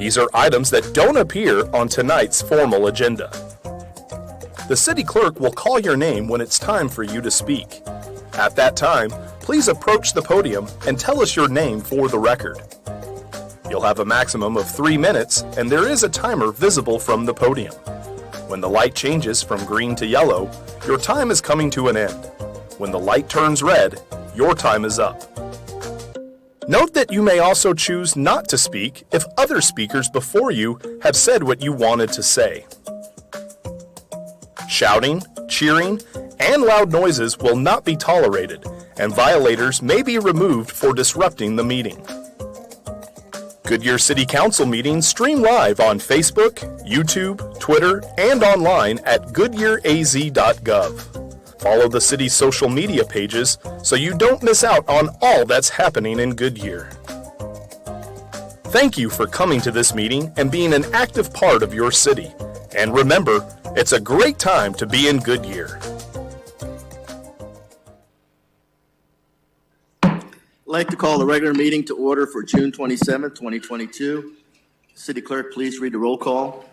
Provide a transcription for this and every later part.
These are items that don't appear on tonight's formal agenda. The city clerk will call your name when it's time for you to speak. At that time, please approach the podium and tell us your name for the record. You'll have a maximum of 3 minutes, and there is a timer visible from the podium. When the light changes from green to yellow, your time is coming to an end. When the light turns red, your time is up. Note that you may also choose not to speak if other speakers before you have said what you wanted to say. Shouting, cheering, and loud noises will not be tolerated, and violators may be removed for disrupting the meeting. Goodyear City Council meetings stream live on Facebook, YouTube, Twitter, and online at goodyearaz.gov. Follow the city's social media pages so you don't miss out on all that's happening in Goodyear. Thank you for coming to this meeting and being an active part of your city. And remember, it's a great time to be in Goodyear. I'd like to call the regular meeting to order for June 27th, 2022. City Clerk, please read the roll call.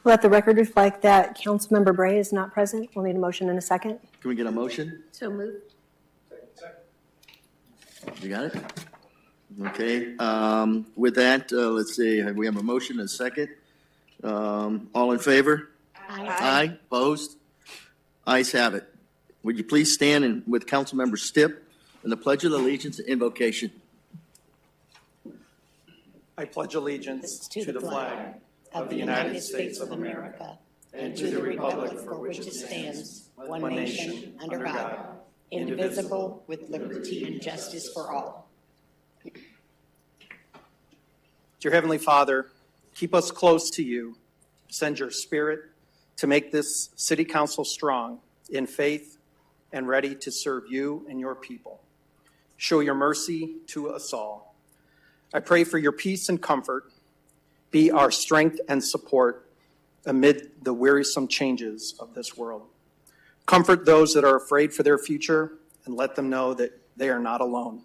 Let the record reflect that Councilmember Bray is not present. We'll need a motion in a second. Can we get a motion? So moved. You got it? Okay. With that, let's see. We have a motion and a second. All in favor? Aye. Opposed? Ayes have it. Would you please stand and with Councilmember Stipp and the Pledge of Allegiance and invocation? I pledge allegiance to the flag of the United States of America and to the republic for which it stands, one nation, under God, indivisible, with liberty and justice for all. Dear Heavenly Father, keep us close to you. Send your Spirit to make this city council strong in faith and ready to serve you and your people. Show your mercy to us all. I pray for your peace and comfort. Be our strength and support amid the wearisome changes of this world. Comfort those that are afraid for their future and let them know that they are not alone.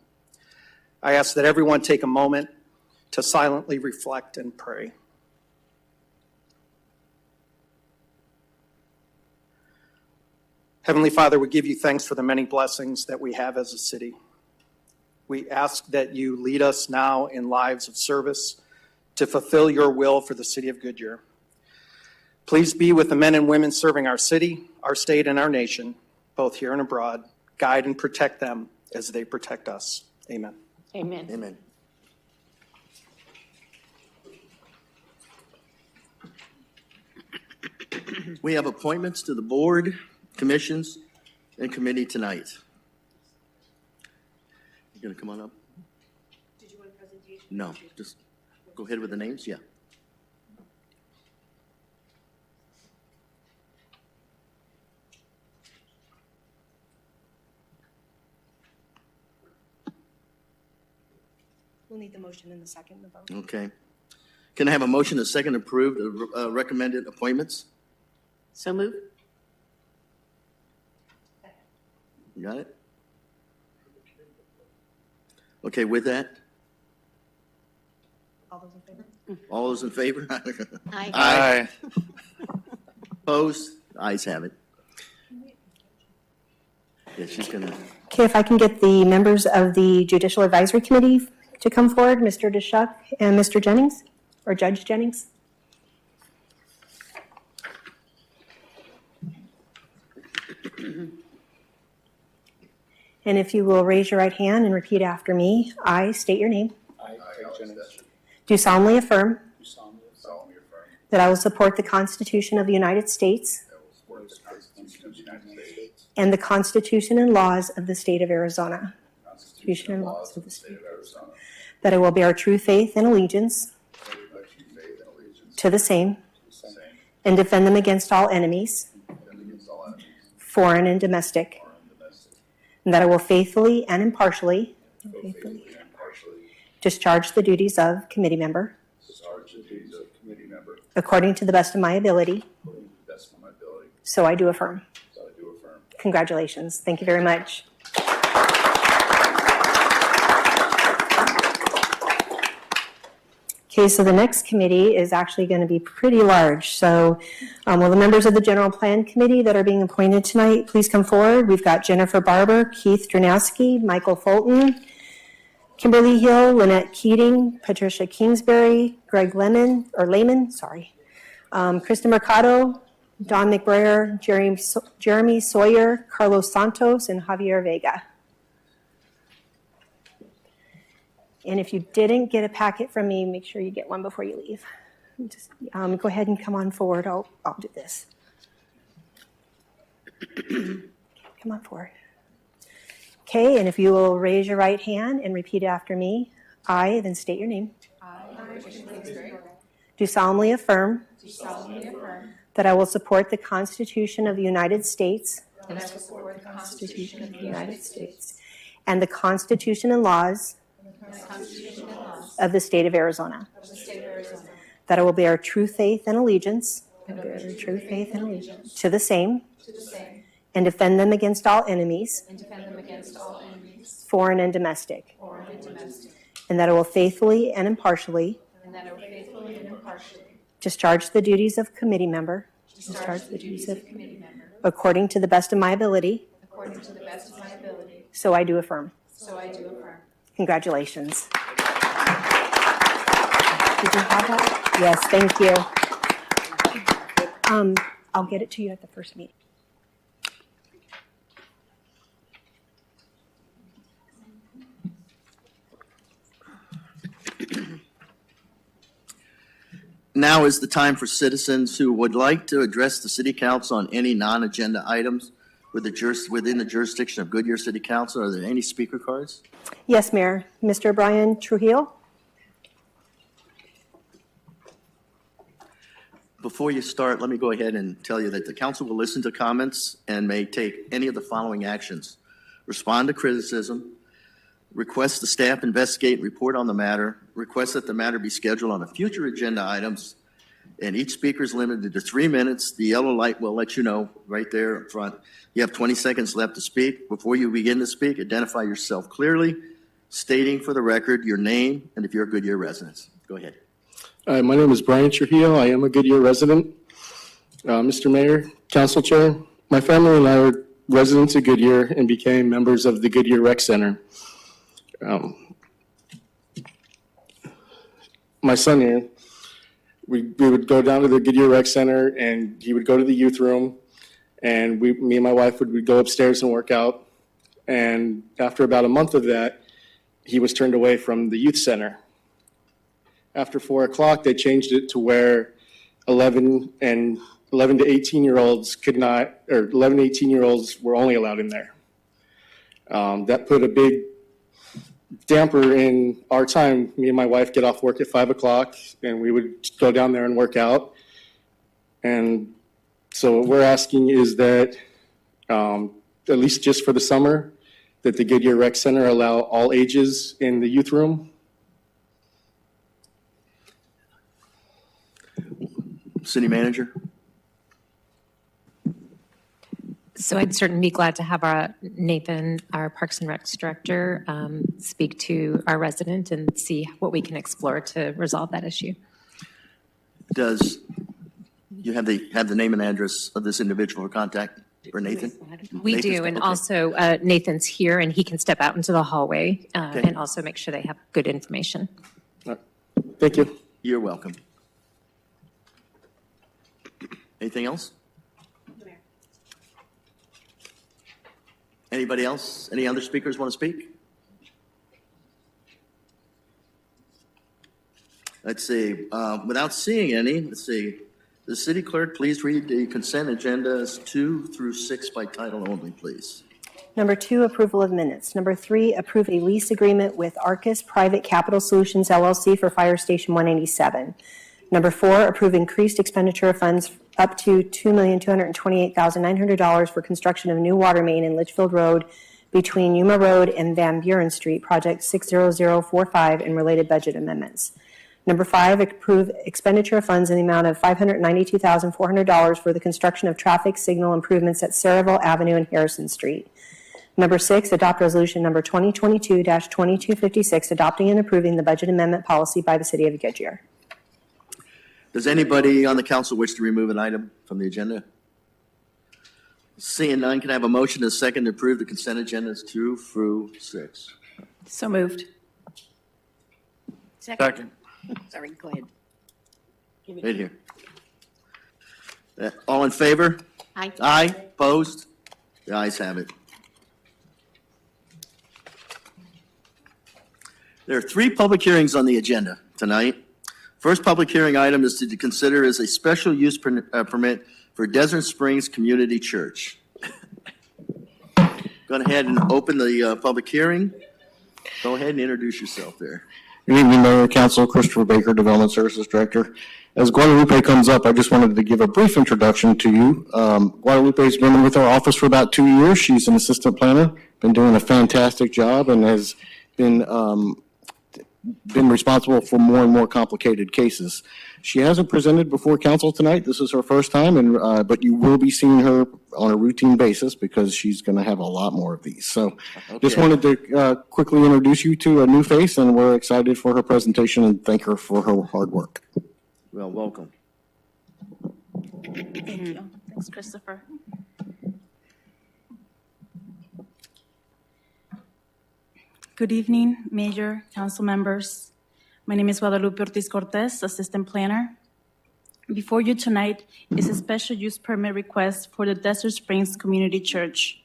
I ask that everyone take a moment to silently reflect and pray. Heavenly Father, we give you thanks for the many blessings that we have as a city. We ask that you lead us now in lives of service to fulfill your will for the city of Goodyear. Please be with the men and women serving our city, our state, and our nation, both here and abroad. Guide and protect them as they protect us. Amen. Amen. Amen. We have appointments to the board, commissions, and committee tonight. You gonna come on up? Did you want a presentation? No, just go ahead with the names, yeah. We'll need the motion in the second, the vote. Okay. Can I have a motion to second approve the recommended appointments? So moved. You got it? Okay, with that, All those in favor? all those in favor? Aye. Aye. Opposed? Ayes have it. Yeah, she's gonna. Okay, if I can get the members of the Judicial Advisory Committee to come forward, Mr. Deshuck and Mr. Jennings, or Judge Jennings. And if you will raise your right hand and repeat after me, I state your name. I, Alex Jennings, Do solemnly affirm do solemnly affirm that I will support the Constitution of the United States that I will support the Constitution of the United States, and the Constitution and laws of the state of Arizona, the Constitution and laws of of the state of Arizona, that I will bear true faith and allegiance that I will bear true faith and allegiance to the same to the same, and defend them against all enemies, and against all enemies, foreign and domestic, foreign and domestic, and that I will faithfully and impartially faithfully and impartially discharge the duties of committee member discharge the duties of committee member according to the best of my ability. according to the best of my ability. So I do affirm. So I do affirm. Congratulations. Thank you very much. Okay, so the next committee is actually going to be pretty large. So will the members of the General Plan Committee that are being appointed tonight please come forward? We've got Jennifer Barber, Keith Dranowski, Michael Fulton, Kimberly Hill, Lynette Keating, Patricia Kingsbury, Greg Lehman, Kristen Mercado, Don McBrayer, Jeremy Sawyer, Carlos Santos, and Javier Vega. And if you didn't get a packet from me, make sure you get one before you leave. Just go ahead and come on forward. I'll do this. Come on forward. Okay, and if you will raise your right hand and repeat after me, I, then state your name. Do solemnly affirm that I will support the Constitution of the United States and the Constitution and laws of the state of Arizona. That I will bear true faith and allegiance to the same and defend them against all enemies, foreign and domestic. And that I will faithfully and impartially discharge the duties of committee member according to the best of my ability. So I do affirm. Congratulations. Did you have that? Yes, thank you. I'll get it to you at the first meeting. Now is the time for citizens who would like to address the City Council on any non-agenda items within the jurisdiction of Goodyear City Council. Are there any speaker cards? Yes, Mayor. Mr. Brian Trujillo? Before you start, let me go ahead and tell you that the council will listen to comments and may take any of the following actions: respond to criticism, request the staff investigate and report on the matter, request that the matter be scheduled on a future agenda items, and each speaker is limited to 3 minutes. The yellow light will let you know right there in front. You have 20 seconds left to speak. Before you begin to speak, identify yourself clearly, stating for the record your name and if you're a Goodyear resident. Go ahead. Hi, my name is Brian Trujillo. I am a Goodyear resident. Mr. Mayor, Council Chair, my family and I are residents of Goodyear and became members of the Goodyear Rec Center. My son here, we would go down to the Goodyear Rec Center and he would go to the youth room, and me and my wife would go upstairs and work out. And after about a month of that, he was turned away from the youth center. After 4 o'clock, they changed it to where 11 to 18-year-olds could not, or 11 to 18-year-olds were only allowed in there. That put a big damper in our time. Me and my wife get off work at 5 o'clock, and we would go down there and work out. And so what we're asking is that, at least just for the summer, that the Goodyear Rec Center allow all ages in the youth room. City Manager. So I'd certainly be glad to have Nathan, our Parks and Recs Director, speak to our resident and see what we can explore to resolve that issue. Does you have the name and address of this individual or contact for Nathan? We do, and also Nathan's here, and he can step out into the hallway and also make sure they have good information. Thank you. You're welcome. Anything else? Anybody else? Any other speakers want to speak? Let's see. Without seeing any, let's see. The city clerk, please read the consent agendas 2 through 6 by title only, please. Number 2, approval of minutes. Number 3, approve a lease agreement with Arcus Private Capital Solutions, LLC for Fire Station 187. Number 4, approve increased expenditure of funds up to $2,228,900 for construction of new water main in Litchfield Road between Yuma Road and Van Buren Street, project 60045, and related budget amendments. Number 5, approve expenditure of funds in the amount of $592,400 for the construction of traffic signal improvements at Saraville Avenue and Harrison Street. Number 6, adopt resolution number 2022-2256, adopting and approving the budget amendment policy by the City of Goodyear. Does anybody on the council wish to remove an item from the agenda? Seeing none, can I have a motion and a second to approve the consent agendas 2 through 6? So moved. Second. Sorry, go ahead. Right here. All in favor? Aye. Aye, opposed? The ayes have it. There are 3 public hearings on the agenda tonight. First public hearing item is to consider as a special use permit for Desert Springs Community Church. Go ahead and open the public hearing. Go ahead and introduce yourself there. Good evening, Mayor, Council. Christopher Baker, Development Services Director. As Guadalupe comes up, I just wanted to give a brief introduction to you. Guadalupe's been with our office for about 2 years. She's an assistant planner, been doing a fantastic job, and has been responsible for more and more complicated cases. She hasn't presented before council tonight. This is her first time, and but you will be seeing her on a routine basis because she's going to have a lot more of these. So just wanted to quickly introduce you to a new face, and we're excited for her presentation and thank her for her hard work. Well, welcome. Thank you. Thanks, Christopher. Good evening, Mayor, council members. My name is Guadalupe Ortiz Cortez, Assistant Planner. Before you tonight is a special use permit request for the Desert Springs Community Church.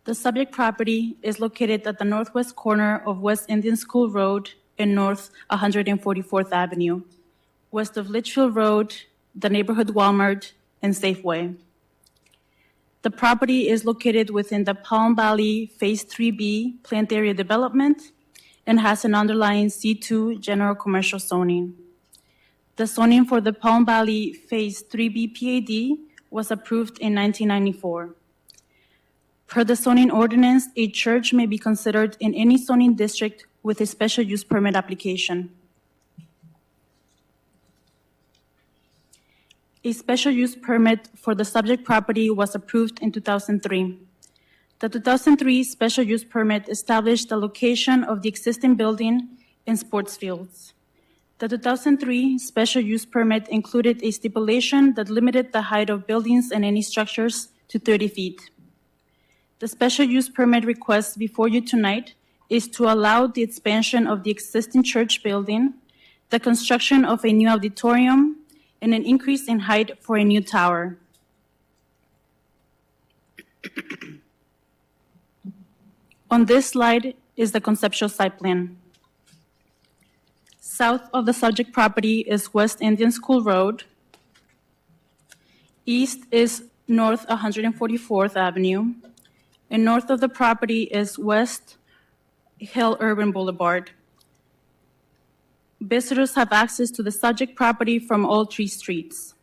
The subject property is located at the northwest corner of West Indian School Road and North 144th Avenue, west of Litchfield Road, the neighborhood Walmart, and Safeway. The property is located within the Palm Valley Phase 3B Plant Area Development and has an underlying C2 general commercial zoning. The zoning for the Palm Valley Phase 3B PAD was approved in 1994. Per the zoning ordinance, a church may be considered in any zoning district with a special use permit application. A special use permit for the subject property was approved in 2003. The 2003 special use permit established the location of the existing building and sports fields. The 2003 special use permit included a stipulation that limited the height of buildings and any structures to 30 feet. The special use permit request before you tonight is to allow the expansion of the existing church building, the construction of a new auditorium, and an increase in height for a new tower. On this slide is the conceptual site plan. South of the subject property is West Indian School Road. East is North 144th Avenue. And north of the property is West Hill Urban Boulevard. Visitors have access to the subject property from all 3 streets.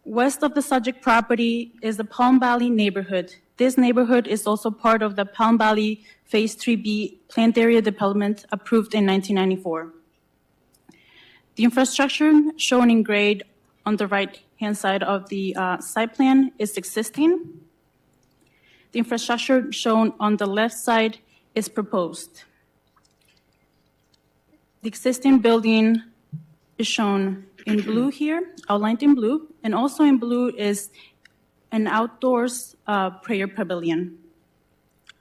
West of the subject property is the Palm Valley neighborhood. This neighborhood is also part of the Palm Valley Phase 3B Plant Area Development approved in 1994. The infrastructure shown in gray on the right-hand side of the site plan is existing. The infrastructure shown on the left side is proposed. The existing building is shown in blue here, outlined in blue, and also in blue is an outdoors prayer pavilion.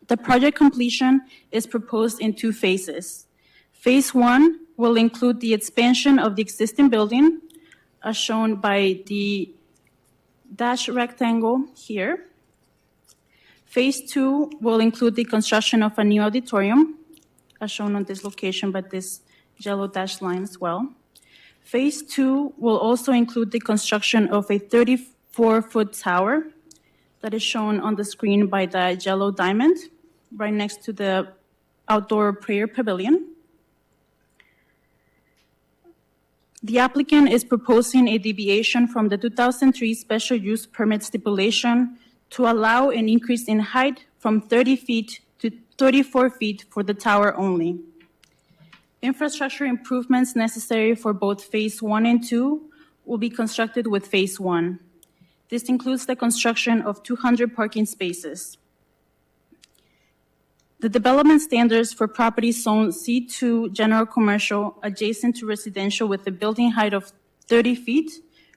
The project completion is proposed in 2 phases. Phase 1 will include the expansion of the existing building, as shown by the dashed rectangle here. Phase 2 will include the construction of a new auditorium, as shown on this location by this yellow dashed line as well. Phase 2 will also include the construction of a 34-foot tower that is shown on the screen by the yellow diamond right next to the outdoor prayer pavilion. The applicant is proposing a deviation from the 2003 special use permit stipulation to allow an increase in height from 30 feet to 34 feet for the tower only. Infrastructure improvements necessary for both Phase 1 and 2 will be constructed with Phase 1. This includes the construction of 200 parking spaces. The development standards for properties zoned C2 general commercial adjacent to residential with a building height of 30 feet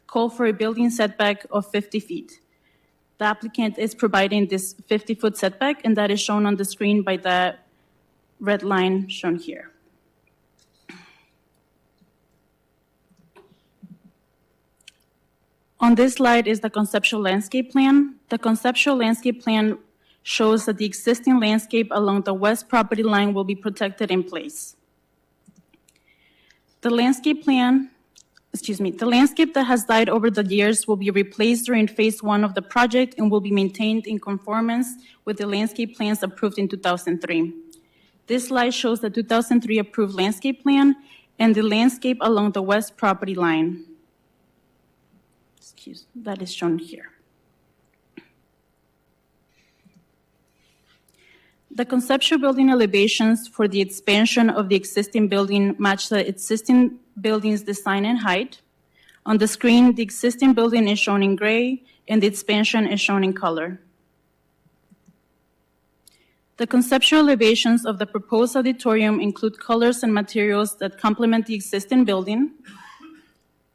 call for a building setback of 50 feet. The applicant is providing this 50-foot setback, and that is shown on the screen by the red line shown here. On this slide is the conceptual landscape plan. The conceptual landscape plan shows that the existing landscape along the west property line will be protected in place. The landscape that has died over the years will be replaced during phase 1 of the project and will be maintained in conformance with the landscape plans approved in 2003. This slide shows the 2003 approved landscape plan and the landscape along the west property line. That is shown here. The conceptual building elevations for the expansion of the existing building match the existing building's design and height. On the screen, the existing building is shown in gray and the expansion is shown in color. The conceptual elevations of the proposed auditorium include colors and materials that complement the existing building.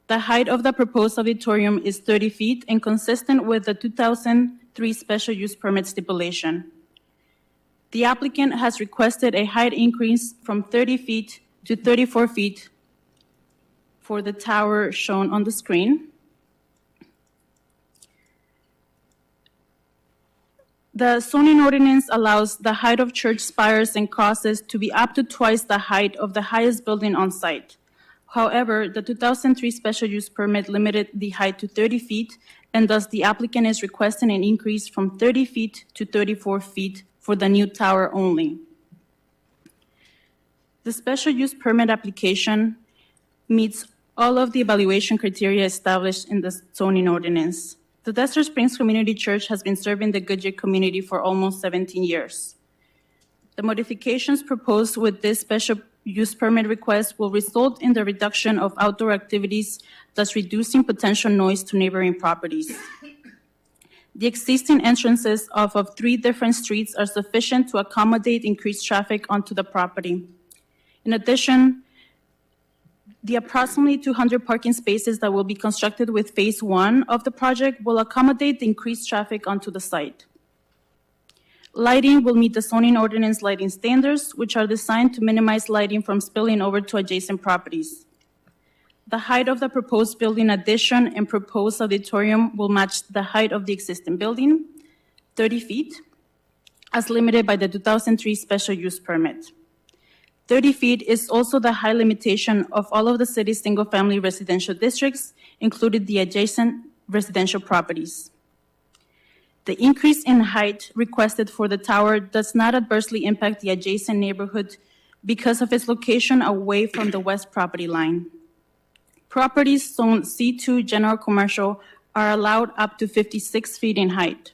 The height of the proposed auditorium is 30 feet and consistent with the 2003 special use permit stipulation. The applicant has requested a height increase from 30 feet to 34 feet for the tower shown on the screen. The zoning ordinance allows the height of church spires and crosses to be up to twice the height of the highest building on site. However, the 2003 special use permit limited the height to 30 feet, and thus the applicant is requesting an increase from 30 feet to 34 feet for the new tower only. The special use permit application meets all of the evaluation criteria established in the zoning ordinance. The Desert Springs Community Church has been serving the Goodyear community for almost 17 years. The modifications proposed with this special use permit request will result in the reduction of outdoor activities, thus reducing potential noise to neighboring properties. The existing entrances off of 3 different streets are sufficient to accommodate increased traffic onto the property. In addition, the approximately 200 parking spaces that will be constructed with phase 1 of the project will accommodate the increased traffic onto the site. Lighting will meet the zoning ordinance lighting standards, which are designed to minimize lighting from spilling over to adjacent properties. The height of the proposed building addition and proposed auditorium will match the height of the existing building, 30 feet, as limited by the 2003 special use permit. 30 feet is also the height limitation of all of the city's single-family residential districts, including the adjacent residential properties. The increase in height requested for the tower does not adversely impact the adjacent neighborhood because of its location away from the west property line. Properties zoned C2 general commercial are allowed up to 56 feet in height.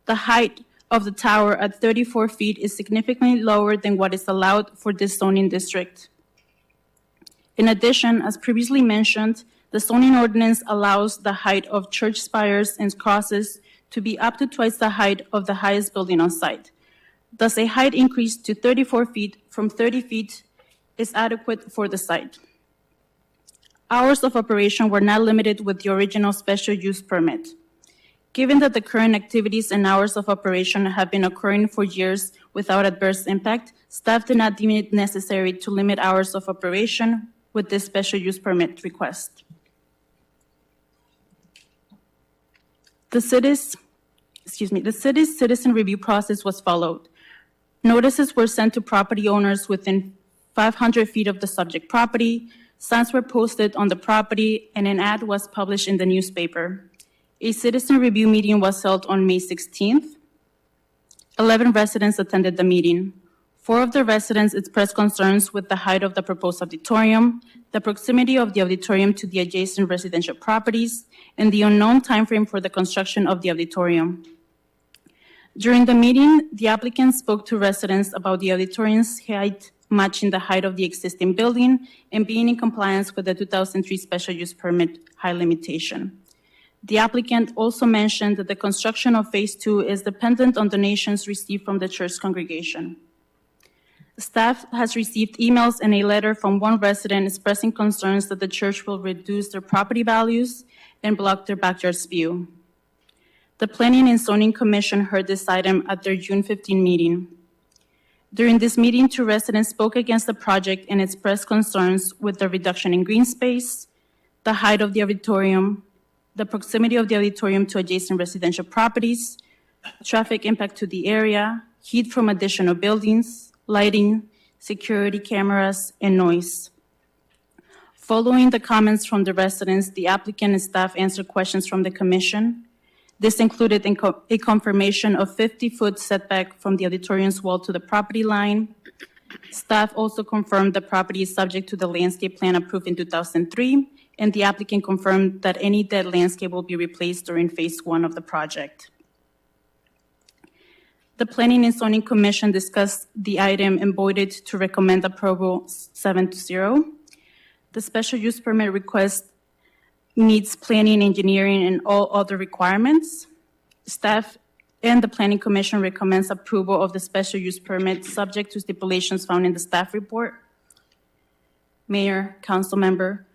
The height of the tower at 34 feet is significantly lower than what is allowed for this zoning district. In addition, as previously mentioned, the zoning ordinance allows the height of church spires and crosses to be up to twice the height of the highest building on site. Thus, a height increase to 34 feet from 30 feet is adequate for the site. Hours of operation were not limited with the original special use permit. Given that the current activities and hours of operation have been occurring for years without adverse impact, staff did not deem it necessary to limit hours of operation with this special use permit request. The city's citizen review process was followed. Notices were sent to property owners within 500 feet of the subject property, signs were posted on the property, and an ad was published in the newspaper. A citizen review meeting was held on May 16th. 11 residents attended the meeting. 4 of the residents expressed concerns with the height of the proposed auditorium, the proximity of the auditorium to the adjacent residential properties, and the unknown timeframe for the construction of the auditorium. During the meeting, the applicant spoke to residents about the auditorium's height matching the height of the existing building and being in compliance with the 2003 special use permit height limitation. The applicant also mentioned that the construction of Phase 2 is dependent on donations received from the church congregation. Staff has received emails and a letter from one resident expressing concerns that the church will reduce their property values and block their backyard's view. The Planning and Zoning Commission heard this item at their June 15 meeting. During this meeting, two residents spoke against the project and expressed concerns with the reduction in green space, the height of the auditorium, the proximity of the auditorium to adjacent residential properties, traffic impact to the area, heat from additional buildings, lighting, security cameras, and noise. Following the comments from the residents, the applicant and staff answered questions from the commission. This included a confirmation of 50-foot setback from the auditorium's wall to the property line. Staff also confirmed the property is subject to the landscape plan approved in 2003, and the applicant confirmed that any dead landscape will be replaced during Phase 1 of the project. The Planning and Zoning Commission discussed the item and voted to recommend approval 7-0. The special use permit request meets planning, engineering, and all other requirements. Staff and the Planning Commission recommends approval of the special use permit subject to stipulations found in the staff report. Mayor, council member,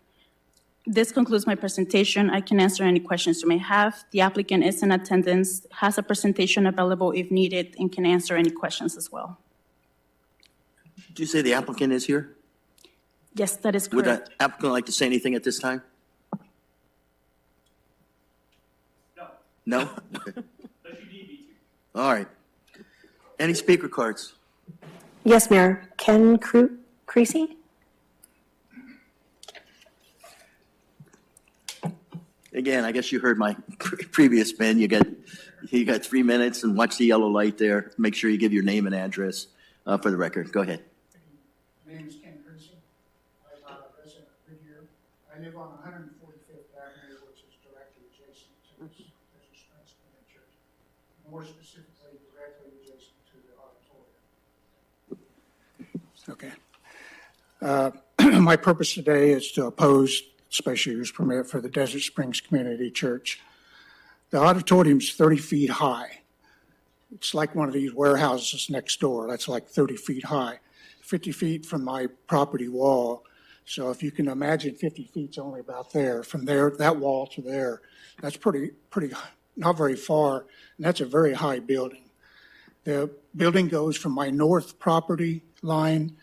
this concludes my presentation. I can answer any questions you may have. The applicant is in attendance, has a presentation available if needed, and can answer any questions as well. Did you say the applicant is here? Yes, that is Would correct. the applicant like to say anything at this time? No? Okay. All right. Any speaker cards? Yes, Mayor. Ken Creasy? Again, I guess you heard my previous spin. You got 3 minutes, and watch the yellow light there. Make sure you give your name and address for the record. Go ahead. My name is Ken Creasy. I'm a resident of Goodyear. I live on 145th Avenue, which is directly adjacent to this Springs Community Church. More specifically, directly adjacent to the auditorium. Okay. My purpose today is to oppose special use permit for the Desert Springs Community Church. The auditorium's 30 feet high. It's like one of these warehouses next door. That's like 30 feet high, 50 feet from my property wall. So if you can imagine 50 feet's only about there. From there, that wall to there, that's pretty, not very far, and that's a very high building. The building goes from my north property line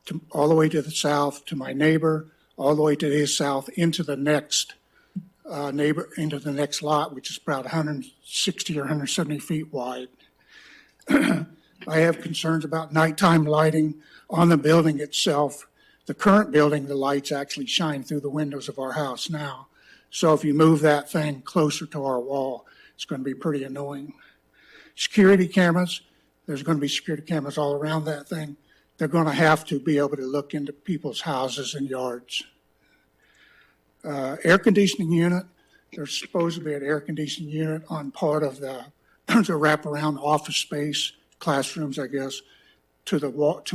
to all the way to the south to my neighbor, all the way to his south into the next into the next lot, which is about 160 or 170 feet wide. I have concerns about nighttime lighting on the building itself. The current building, the lights actually shine through the windows of our house now. So if you move that thing closer to our wall, it's going to be pretty annoying. Security cameras, there's going to be security cameras all around that thing. They're going to have to be able to look into people's houses and yards. Air conditioning unit, there's supposed to be an air conditioning unit on part of the wraparound office space, classrooms, I guess, to the wall,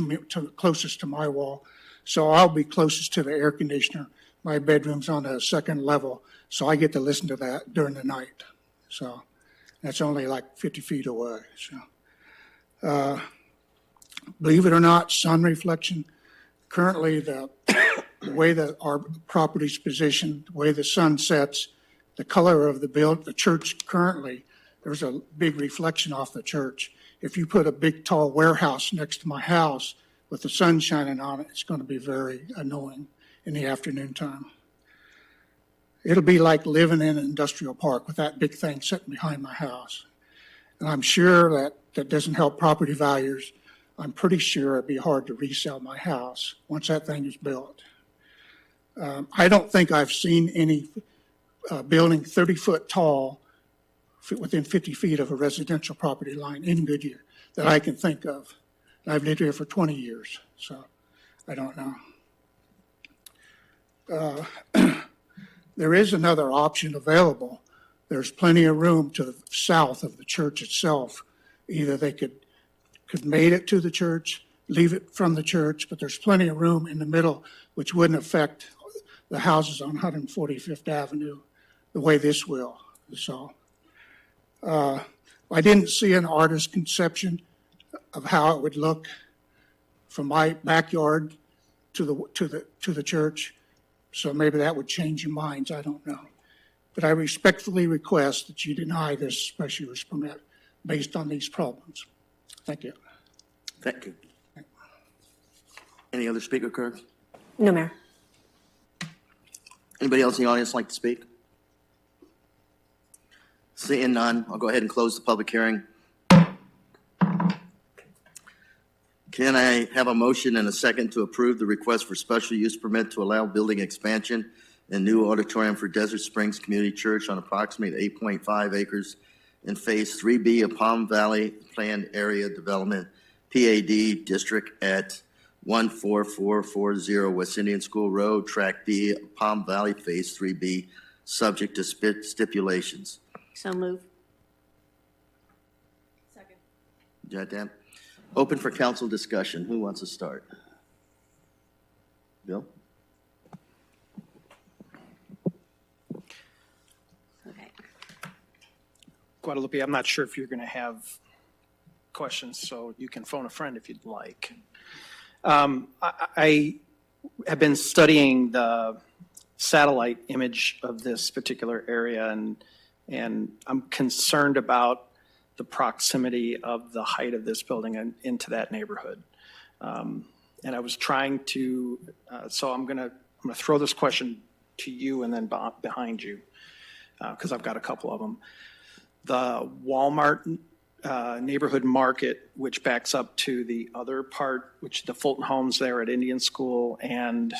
closest to my wall. So I'll be closest to the air conditioner. My bedroom's on the second level, so I get to listen to that during the night. So that's only like 50 feet away. So. Believe it or not, sun reflection. Currently, the way that our property's positioned, the way the sun sets, the color of the church currently, there's a big reflection off the church. If you put a big, tall warehouse next to my house with the sun shining on it, it's going to be very annoying in the afternoon time. It'll be like living in an industrial park with that big thing sitting behind my house. And I'm sure that doesn't help property values. I'm pretty sure it'd be hard to resell my house once that thing is built. I don't think I've seen any building 30 foot tall within 50 feet of a residential property line in Goodyear that I can think of. And I've lived here for 20 years, so I don't know. There is another option available. There's plenty of room to the south of the church itself. Either they could made it to the church, leave it from the church, but there's plenty of room in the middle which wouldn't affect the houses on 145th Avenue the way this will. So, I didn't see an artist's conception of how it would look from my backyard to the church. So maybe that would change your minds, I don't know. But I respectfully request that you deny this special use permit based on these problems. Thank you. Thank you. Any other speaker cards? No, Mayor. Anybody else in the audience like to speak? Seeing none, I'll go ahead and close the public hearing. Can I have a motion and a second to approve the request for special use permit to allow building expansion and new auditorium for Desert Springs Community Church on approximately 8.5 acres in Phase 3B of Palm Valley Planned Area Development, PAD District at 14440 West Indian School Road, Track B, Palm Valley, Phase 3B, subject to stipulations. So move. You got that? Open for council discussion. Who wants to start? Bill? Okay. Guadalupe, I'm not sure if you're going to have questions, so you can phone a friend if you'd like. I have been studying the satellite image of this particular area, and I'm concerned about the proximity of the height of this building and into that neighborhood. And I was trying to, so I'm gonna throw this question to you and then behind you, because I've got a couple of them. The Walmart neighborhood market, which backs up to the other part, which the Fulton Homes there at Indian School and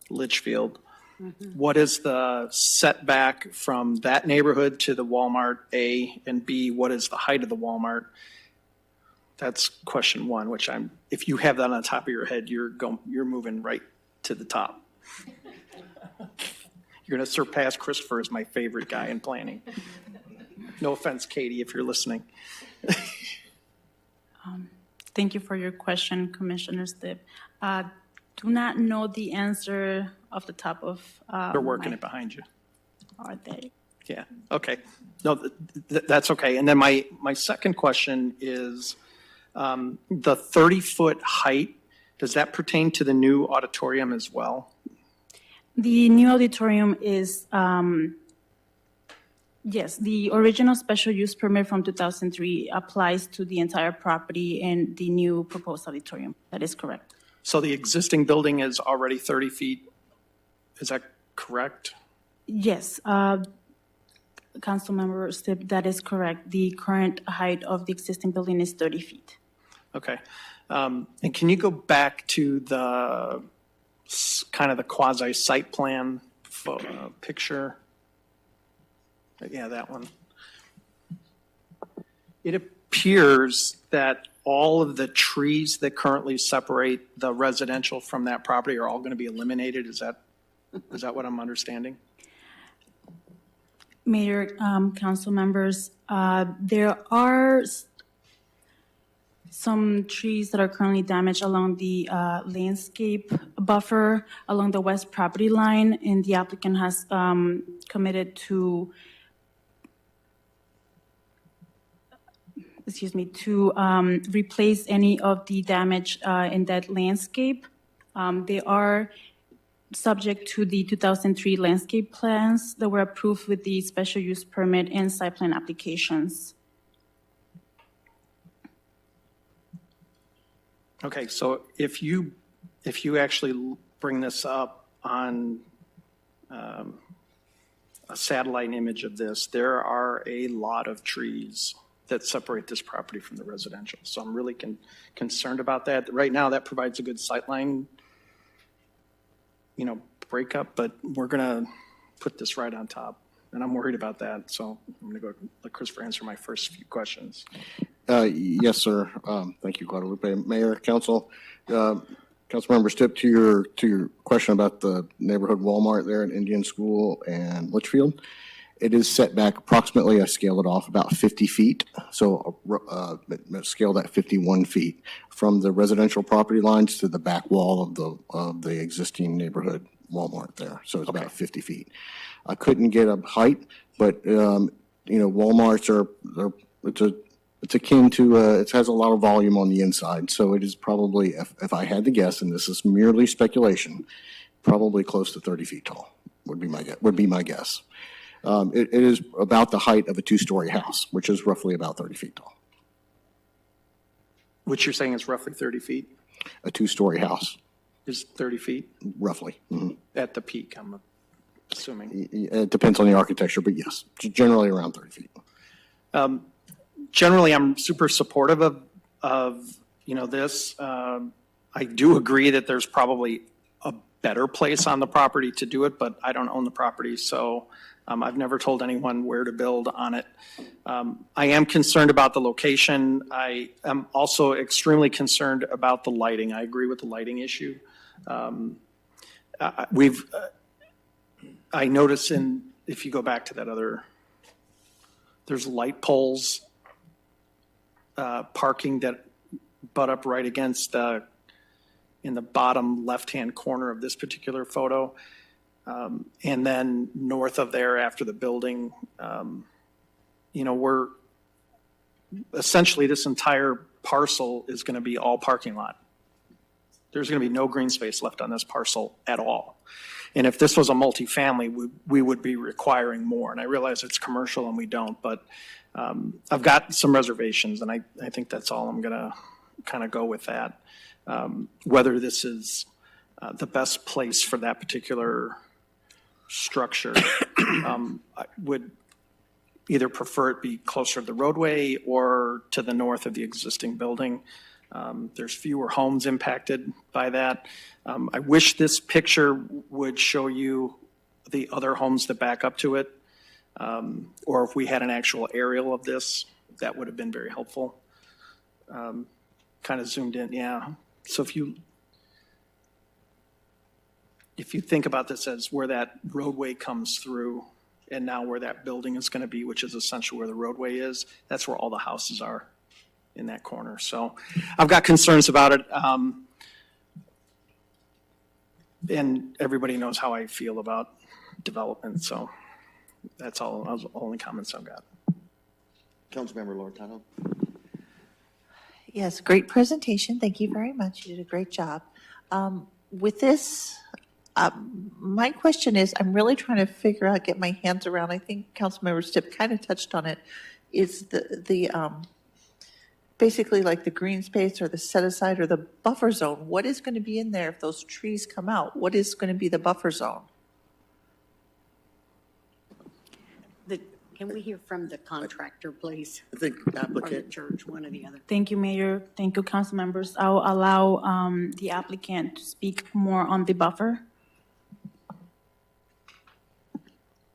Litchfield. What is the setback from that neighborhood to the Walmart, A, and B, what is the height of the Walmart? That's question one, which if you have that on top of your head, you're moving right to the top. You're going to surpass Christopher as my favorite guy in planning. No offense, Katie, if you're listening. Thank you for your question, Commissioner Stipp. Do not know the answer off the top of. They're working it behind you. Are they? Yeah, okay. No, that's okay. And then my second question is, the 30-foot height, does that pertain to the new auditorium as well? The new auditorium is, yes, the original special use permit from 2003 applies to the entire property and the new proposed auditorium. That is correct. So the existing building is already 30 feet, is that correct? Yes, Councilmember Stipp, that is correct. The current height of the existing building is 30 feet. Okay. And can you go back to the kind of the quasi-site plan picture? Yeah, that one. It appears that all of the trees that currently separate the residential from that property are all going to be eliminated. Is that what I'm understanding? Mayor, council members, there are some trees that are currently damaged along the landscape buffer along the west property line, and the applicant has committed to, replace any of the damage in that landscape. They are subject to the 2003 landscape plans that were approved with the special use permit and site plan applications. Okay, so if you actually bring this up on a satellite image of this, there are a lot of trees that separate this property from the residential. So I'm really concerned about that. Right now, that provides a good sightline, breakup, but we're gonna put this right on top, and I'm worried about that. So I'm gonna go let Christopher answer my first few questions. Yes, sir. Thank you, Guadalupe. Mayor, Council, Councilmember Stipp, to your question about the neighborhood Walmart there in Indian School and Litchfield. It is set back approximately, I scaled it off about 50 feet. So scaled at 51 feet from the residential property lines to the back wall of the existing neighborhood Walmart there. So it's about 50 feet. I couldn't get a height, but, Walmarts it's akin to, it has a lot of volume on the inside. So it is probably, if I had to guess, and this is merely speculation, probably close to 30 feet tall would be my guess. It is about the height of a two-story house, which is roughly about 30 feet tall. Which you're saying is roughly 30 feet? A two-story house, Is 30 feet roughly. Mhm. at the peak, I'm assuming. It depends on the architecture, but yes, generally around 30 feet. Generally, I'm super supportive of this. I do agree that there's probably a better place on the property to do it, but I don't own the property, so I've never told anyone where to build on it. I am concerned about the location. I am also extremely concerned about the lighting. I agree with the lighting issue. I notice if you go back to that other, there's light poles, parking that butt up right against in the bottom left-hand corner of this particular photo. And then north of there after the building, we're essentially this entire parcel is going to be all parking lot. There's going to be no green space left on this parcel at all. And if this was a multifamily, we would be requiring more. And I realize it's commercial and we don't, but I've got some reservations, and I think that's all I'm going to kind of go with that. Whether this is the best place for that particular structure, I would either prefer it be closer to the roadway or to the north of the existing building. There's fewer homes impacted by that. I wish this picture would show you the other homes that back up to it. Or if we had an actual aerial of this, that would have been very helpful. Kind of zoomed in, yeah. So if you think about this as where that roadway comes through and now where that building is going to be, which is essentially where the roadway is, that's where all the houses are in that corner. So I've got concerns about it. And everybody knows how I feel about development, so that's all. Those are the only comments I've got. Councilmember Lorentano. Yes, great presentation. Thank you very much. You did a great job. With this, my question is, I'm really trying to figure out, get my hands around, I think Councilmember Stipp kind of touched on it, is the basically like the green space or the set aside or the buffer zone. What is going to be in there if those trees come out? What is going to be the buffer zone? Can we hear from the contractor, please? I think Or the applicant. church, one or the other. Thank you, Mayor. Thank you, council members. I'll allow the applicant to speak more on the buffer.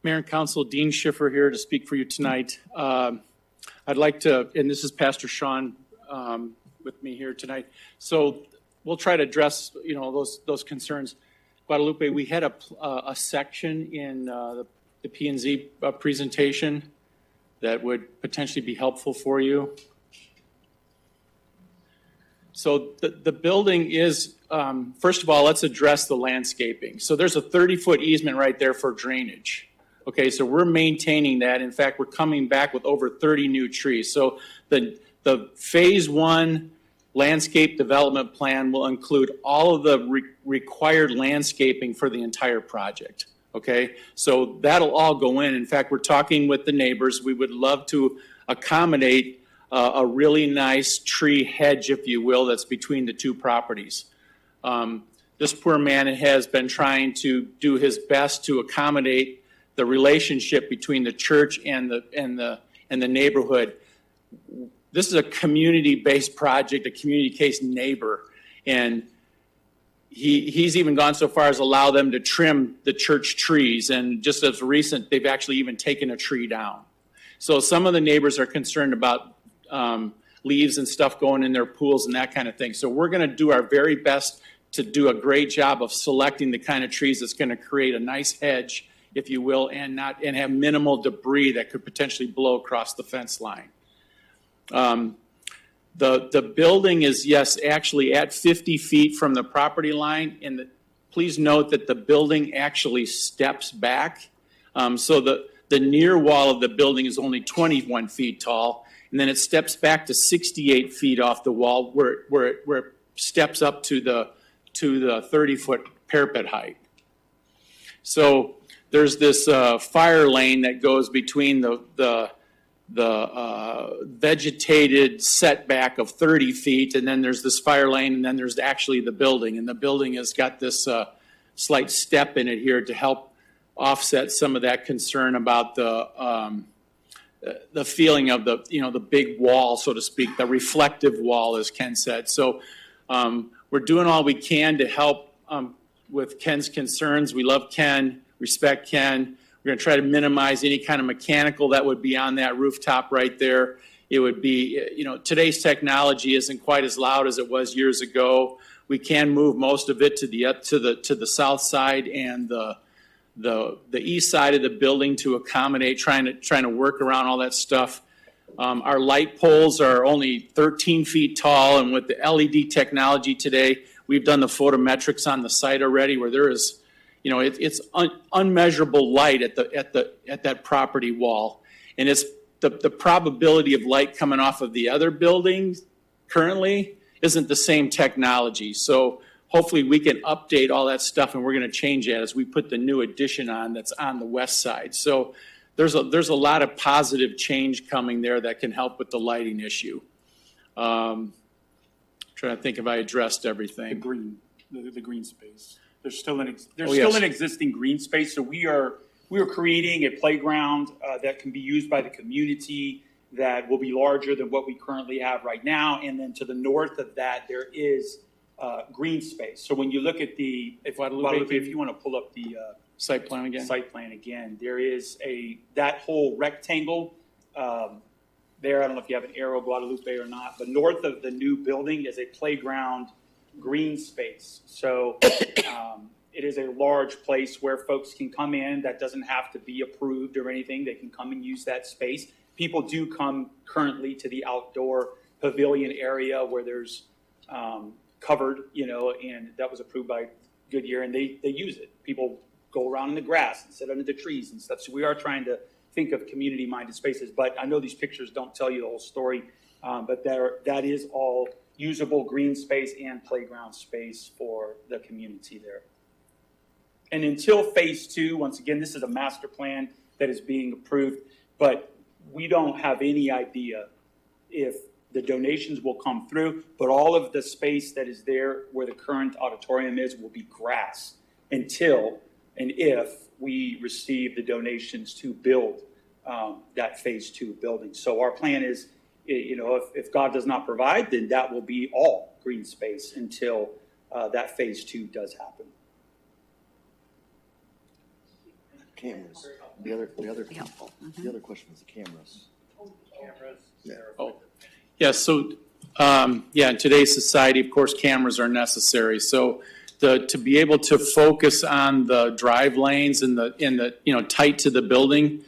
Mayor and Council, Dean Schiffer here to speak for you tonight. I'd like to, and this is Pastor Sean with me here tonight. So we'll try to address, those concerns. Guadalupe, we had a section in the P&Z presentation that would potentially be helpful for you. So the building is, first of all, let's address the landscaping. So there's a 30-foot easement right there for drainage. Okay, so we're maintaining that. In fact, we're coming back with over 30 new trees. So the phase one landscape development plan will include all of the required landscaping for the entire project. Okay, so that'll all go in. In fact, we're talking with the neighbors. We would love to accommodate a really nice tree hedge, if you will, that's between the two properties. This poor man has been trying to do his best to accommodate the relationship between the church and the neighborhood. This is a community-based project, a community-based neighbor, and he's even gone so far as allow them to trim the church trees, and just as recent, they've actually even taken a tree down. So some of the neighbors are concerned about leaves and stuff going in their pools and that kind of thing. So we're going to do our very best to do a great job of selecting the kind of trees that's going to create a nice hedge if you will, and have minimal debris that could potentially blow across the fence line. The building is, yes, actually at 50 feet from the property line, and please note that the building actually steps back. So the near wall of the building is only 21 feet tall, and then it steps back to 68 feet off the wall where it steps up to the 30-foot parapet height. So there's this fire lane that goes between the vegetated setback of 30 feet, and then there's this fire lane, and then there's actually the building. And the building has got this slight step in it here to help offset some of that concern about the feeling of the big wall, so to speak, the reflective wall, as Ken said. So we're doing all we can to help with Ken's concerns. We love Ken, respect Ken. We're going to try to minimize any kind of mechanical that would be on that rooftop right there. It would be, today's technology isn't quite as loud as it was years ago. We can move most of it to the south side and the east side of the building to accommodate trying to work around all that stuff. Our light poles are only 13 feet tall, and with the LED technology today, we've done the photometrics on the site already, where there is, it's unmeasurable light at that property wall, and it's the probability of light coming off of the other buildings currently isn't the same technology. So hopefully we can update all that stuff, and we're going to change that as we put the new addition on that's on the west side. So there's a lot of positive change coming there that can help with the lighting issue. Trying to think if I addressed everything. The green space. There's still an existing green space. So we are creating a playground that can be used by the community that will be larger than what we currently have right now. And then to the north of that, there is green space. So when you look at if you want to pull up the site plan again, there is that whole rectangle there. I don't know if you have an arrow, Guadalupe, or not, but north of the new building is a playground green space. So it is a large place where folks can come in. That doesn't have to be approved or anything. They can come and use that space. People do come currently to the outdoor pavilion area where there's covered, and that was approved by Goodyear, and they use it. People go around in the grass and sit under the trees and stuff. So we are trying to think of community-minded spaces. But I know these pictures don't tell you the whole story, but that is all usable green space and playground space for the community there. And until phase 2, once again, this is a master plan that is being approved, but we don't have any idea if the donations will come through, but all of the space that is there where the current auditorium is will be grass until and if we receive the donations to build that phase 2 building. So our plan is, if God does not provide, then that will be all green space until that phase 2 does happen. Cameras. The other question was the cameras. Yeah. Oh, yeah. So, in today's society, of course, cameras are necessary. So, to be able to focus on the drive lanes and the tight to the building,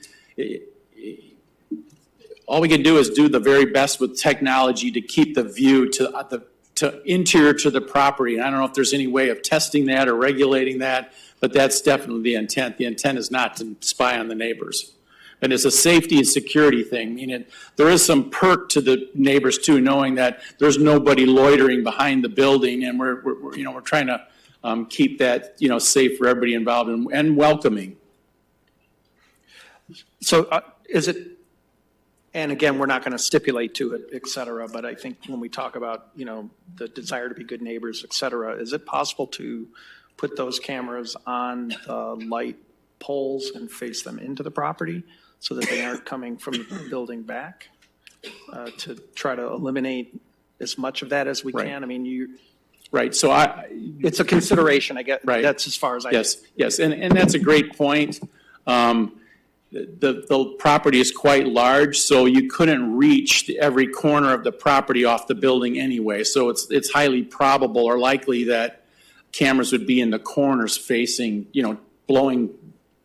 all we can do is do the very best with technology to keep the view to interior to the property. And I don't know if there's any way of testing that or regulating that, but that's definitely the intent. The intent is not to spy on the neighbors. And it's a safety and security thing, meaning there is some perk to the neighbors too, knowing that there's nobody loitering behind the building, and we're trying to keep that safe for everybody involved and welcoming. So is it, and again, we're not going to stipulate to it, et cetera, but I think when we talk about, the desire to be good neighbors, et cetera, is it possible to put those cameras on the light poles and face them into the property so that they aren't coming from the building back to try to eliminate as much of that as we can? I mean, Right. So it's a consideration, I get. Right. That's as far as I Yes. And that's a great point. The property is quite large, so you couldn't reach every corner of the property off the building anyway. So it's highly probable or likely that cameras would be in the corners facing, blowing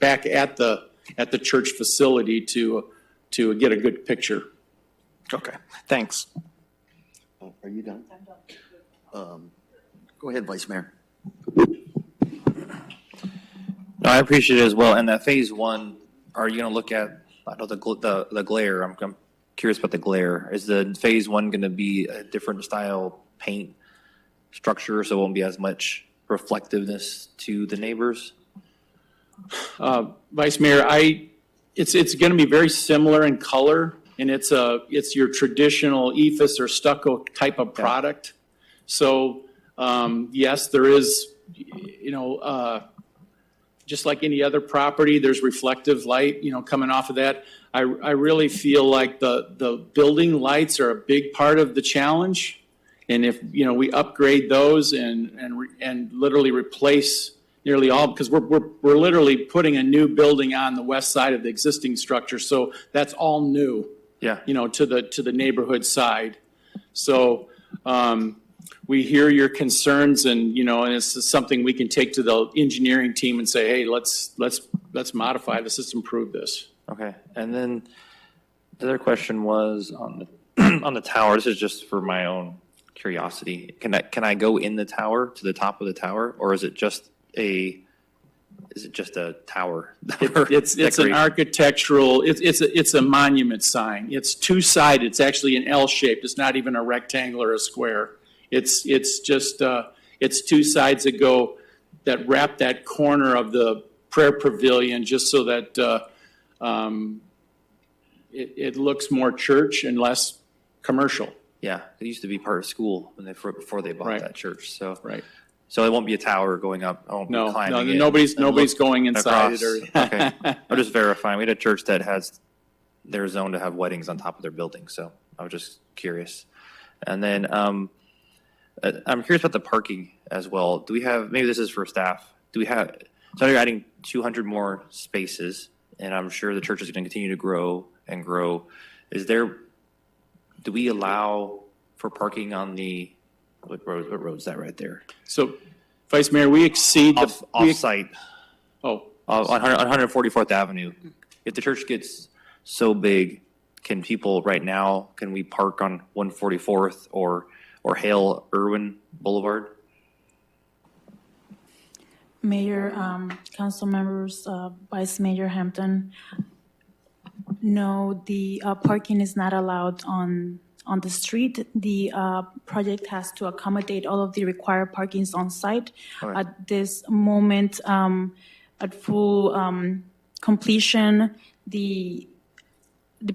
back at the church facility to get a good picture. Okay, thanks. Are you done? Go ahead, Vice Mayor. No, I appreciate it as well. And that phase one, are you going to look at, I know the glare, I'm curious about the glare. Is the phase one going to be a different style paint structure so it won't be as much reflectiveness to the neighbors? Vice Mayor, it's going to be very similar in color, and it's your traditional ephes or stucco type of product. So yes, there is, just like any other property, there's reflective light, coming off of that. I really feel like the building lights are a big part of the challenge. And if, we upgrade those and literally replace nearly all, because we're literally putting a new building on the west side of the existing structure. So that's all new, to the neighborhood side. So, we hear your concerns, and and it's something we can take to the engineering team and say, hey, let's modify this, let's improve this. Okay, and then the other question was on the on the tower. This is just for my own curiosity. Can I go in the tower to the top of the tower, or is it just a tower? It's an architectural. It's a monument sign. It's two-sided. It's actually an L shaped. It's not even a rectangle or a square. It's just it's two sides that wrap that corner of the prayer pavilion, just so that it looks more church and less commercial. Yeah, it used to be part of school before they bought that church. So right. So it won't be a tower going up. I won't be climbing it. Nobody's going inside across. it. Or Okay, I'm just verifying. We had a church that has their zone to have weddings on top of their building, so I was just curious. And then I'm curious about the parking as well. Do we have, maybe this is for staff, so you're adding 200 more spaces, and I'm sure the church is going to continue to grow and grow. Do we allow for parking on what road is that right there? So, Vice Mayor, we exceed off-site. On 144th Avenue. If the church gets so big, can we park on 144th or Hale Irwin Boulevard? Mayor, council members, Vice Mayor Hampton, no, the parking is not allowed on the street. The project has to accommodate all of the required parkings on site. All right. At this moment, at full completion, the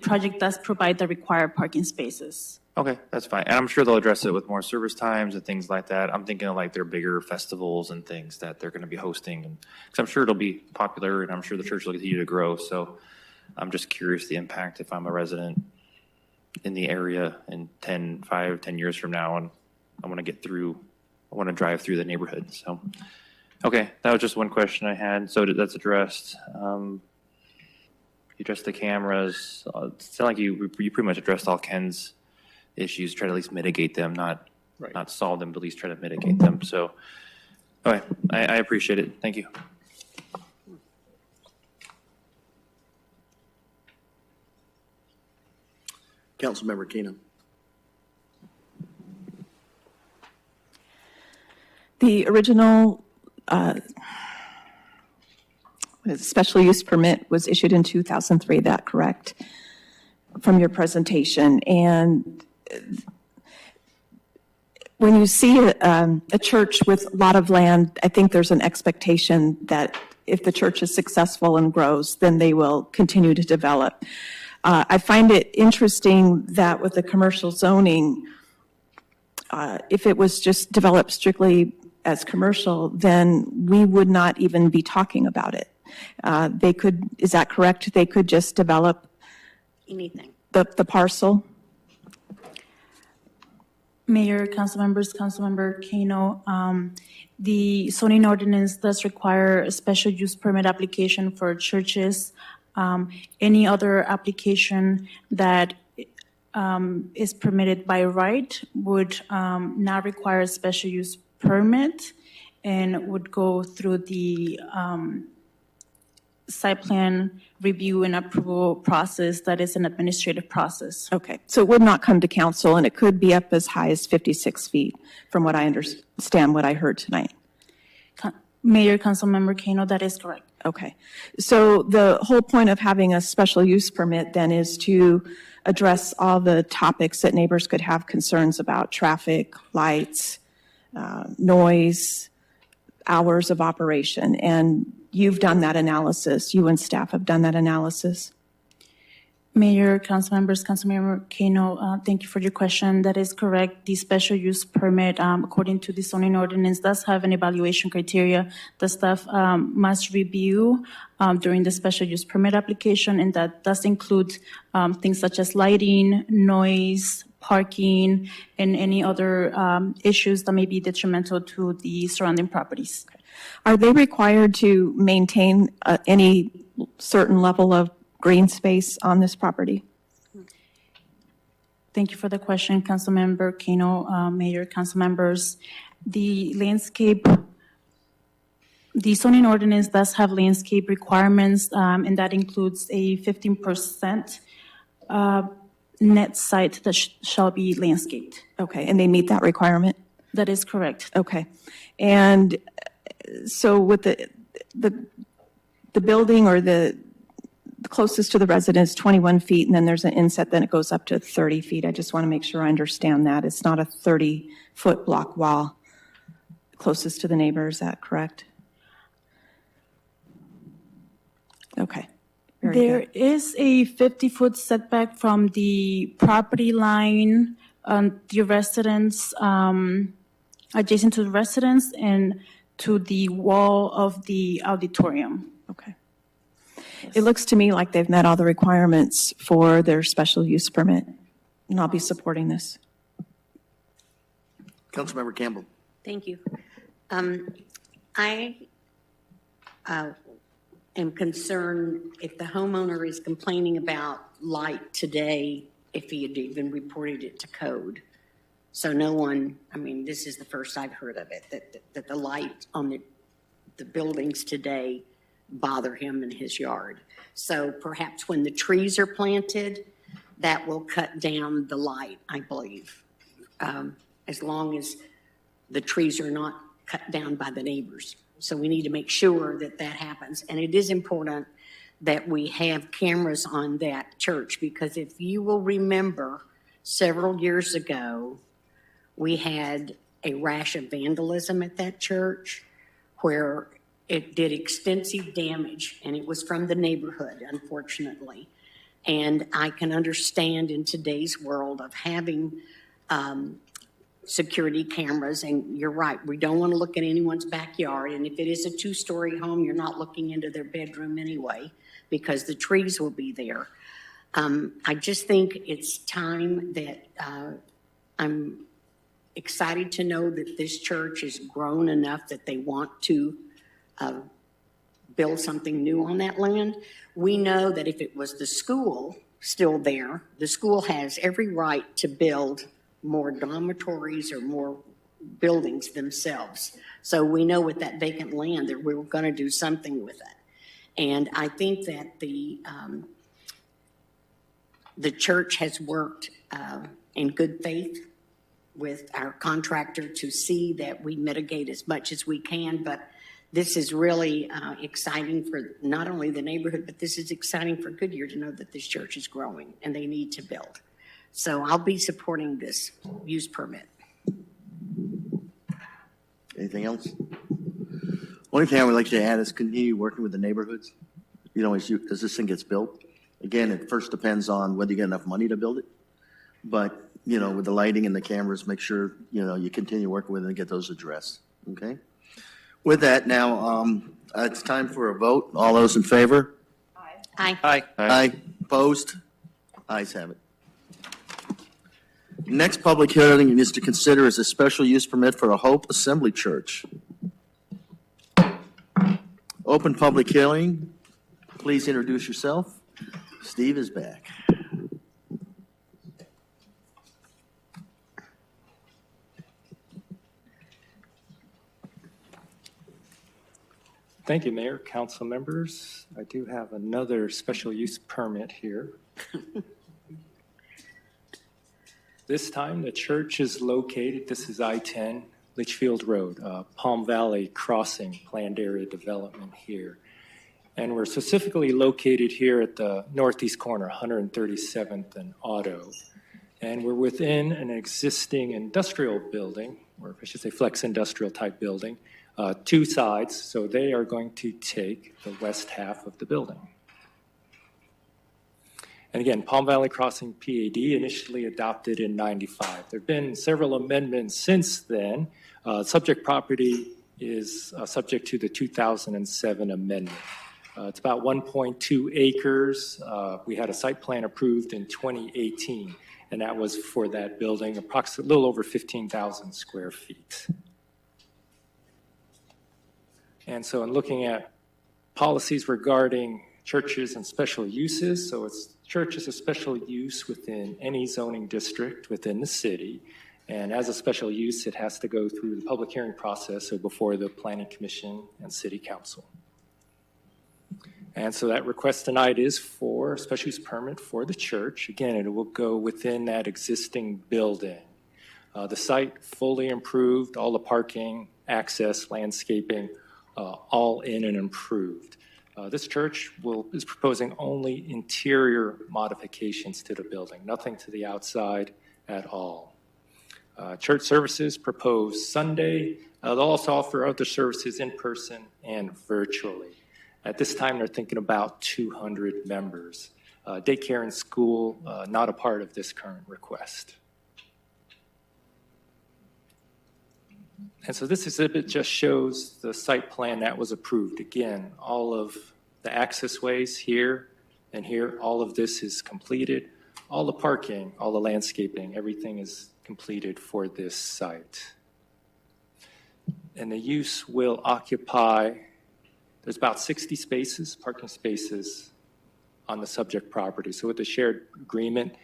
project does provide the required parking spaces. Okay, that's fine. And I'm sure they'll address it with more service times and things like that. I'm thinking of like their bigger festivals and things that they're going to be hosting. And because I'm sure it'll be popular, and I'm sure the church will continue to grow. So I'm just curious the impact if I'm a resident in the area in 10 years from now, and I want to drive through the neighborhood. So, okay, that was just one question I had. So that's addressed. You addressed the cameras. It sounded like you pretty much addressed all Ken's issues, try to at least mitigate them, not solve them, but at least try to mitigate them. So, okay, I appreciate it. Thank you. Councilmember Keenan. The original special use permit was issued in 2003, that correct? From your presentation. And when you see a church with a lot of land, I think there's an expectation that if the church is successful and grows, then they will continue to develop. I find it interesting that with the commercial zoning, if it was just developed strictly as commercial, then we would not even be talking about it. Is that correct? They could just develop Anything. the parcel? Mayor, council members, Councilmember Kano, the zoning ordinance does require a special use permit application for churches. Any other application that is permitted by right would not require a special use permit and would go through the site plan review and approval process that is an administrative process. Okay, so it would not come to council, and it could be up as high as 56 feet, from what I understand, what I heard tonight. Mayor, Councilmember Kano, that is correct. Okay, so the whole point of having a special use permit then is to address all the topics that neighbors could have concerns about: traffic, lights, noise, hours of operation. And you've done that analysis. You and staff have done that analysis. Mayor, council members, Councilmember Kano, thank you for your question. That is correct. The special use permit, according to the zoning ordinance, does have an evaluation criteria the staff must review during the special use permit application, and that does include things such as lighting, noise, parking, and any other issues that may be detrimental to the surrounding properties. Are they required to maintain any certain level of green space on this property? Thank you for the question, Councilmember Kano, Mayor, council members. The zoning ordinance does have landscape requirements, and that includes a 15% net site that shall be landscaped. Okay, and they meet that requirement? That is correct. Okay, and so with the building or the closest to the residence, 21 feet, and then there's an inset, then it goes up to 30 feet. I just want to make sure I understand that. It's not a 30-foot block wall closest to the neighbor, is that correct? Okay. There is a 50-foot setback from the property line on the residence, adjacent to the residence and to the wall of the auditorium. Okay. It looks to me like they've met all the requirements for their special use permit, and I'll be supporting this. Councilmember Campbell. Thank you. I am concerned if the homeowner is complaining about light today, if he had even reported it to code. So no one, I mean, this is the first I've heard of it, that the light on the buildings today bother him in his yard. So perhaps when the trees are planted, that will cut down the light, I believe, as long as the trees are not cut down by the neighbors. So we need to make sure that that happens. And it is important that we have cameras on that church, because if you will remember, several years ago, we had a rash of vandalism at that church where it did extensive damage, and it was from the neighborhood, unfortunately. And I can understand in today's world of having security cameras, and you're right, we don't want to look at anyone's backyard. And if it is a 2-story home, you're not looking into their bedroom anyway, because the trees will be there. I just think it's time that I'm excited to know that this church has grown enough that they want to build something new on that land. We know that if it was the school still there, the school has every right to build more dormitories or more buildings themselves. So we know with that vacant land that we're going to do something with it. And I think that the church has worked in good faith with our contractor to see that we mitigate as much as we can. But this is really exciting for not only the neighborhood, but this is exciting for Goodyear to know that this church is growing and they need to build. So I'll be supporting this use permit. Anything else? Only thing I would like to add is continue working with the neighborhoods, you know, as this thing gets built. Again, it first depends on whether you get enough money to build it. But, you know, with the lighting and the cameras, make sure, you know, you continue working with it and get those addressed, okay? With that, now, it's time for a vote. All those in favor? Aye. Aye. Aye. Opposed? Ayes have it. Next public hearing is to consider is a special use permit for a Hope Assembly Church. Open public hearing. Please introduce yourself. Steve is back. Thank you, Mayor, council members. I do have another special use permit here. This time, the church is located, this is I-10, Litchfield Road, Palm Valley Crossing planned area development here. And we're specifically located here at the northeast corner, 137th and Auto. And we're within an existing industrial building, or I should say flex industrial type building, two sides, so they are going to take the west half of the building. And again, Palm Valley Crossing PAD initially adopted in '95. There have been several amendments since then. Subject property is subject to the 2007 amendment. It's about 1.2 acres. We had a site plan approved in 2018, and that was for that building, approximately a little over 15,000 square feet. And so in looking at policies regarding churches and special uses, so church is a special use within any zoning district within the city. And as a special use, it has to go through the public hearing process, so before the Planning Commission and City Council. And so that request tonight is for a special use permit for the church. Again, it will go within that existing building. The site fully improved, all the parking, access, landscaping, all in and improved. This church is proposing only interior modifications to the building, nothing to the outside at all. Church services proposed Sunday. They'll also offer other services in person and virtually. At this time, they're thinking about 200 members. Daycare and school, not a part of this current request. And so this exhibit just shows the site plan that was approved. Again, all of the access ways here and here, all of this is completed. All the parking, all the landscaping, everything is completed for this site. And the use will occupy, there's about 60 spaces, parking spaces on the subject property. So with the shared agreement,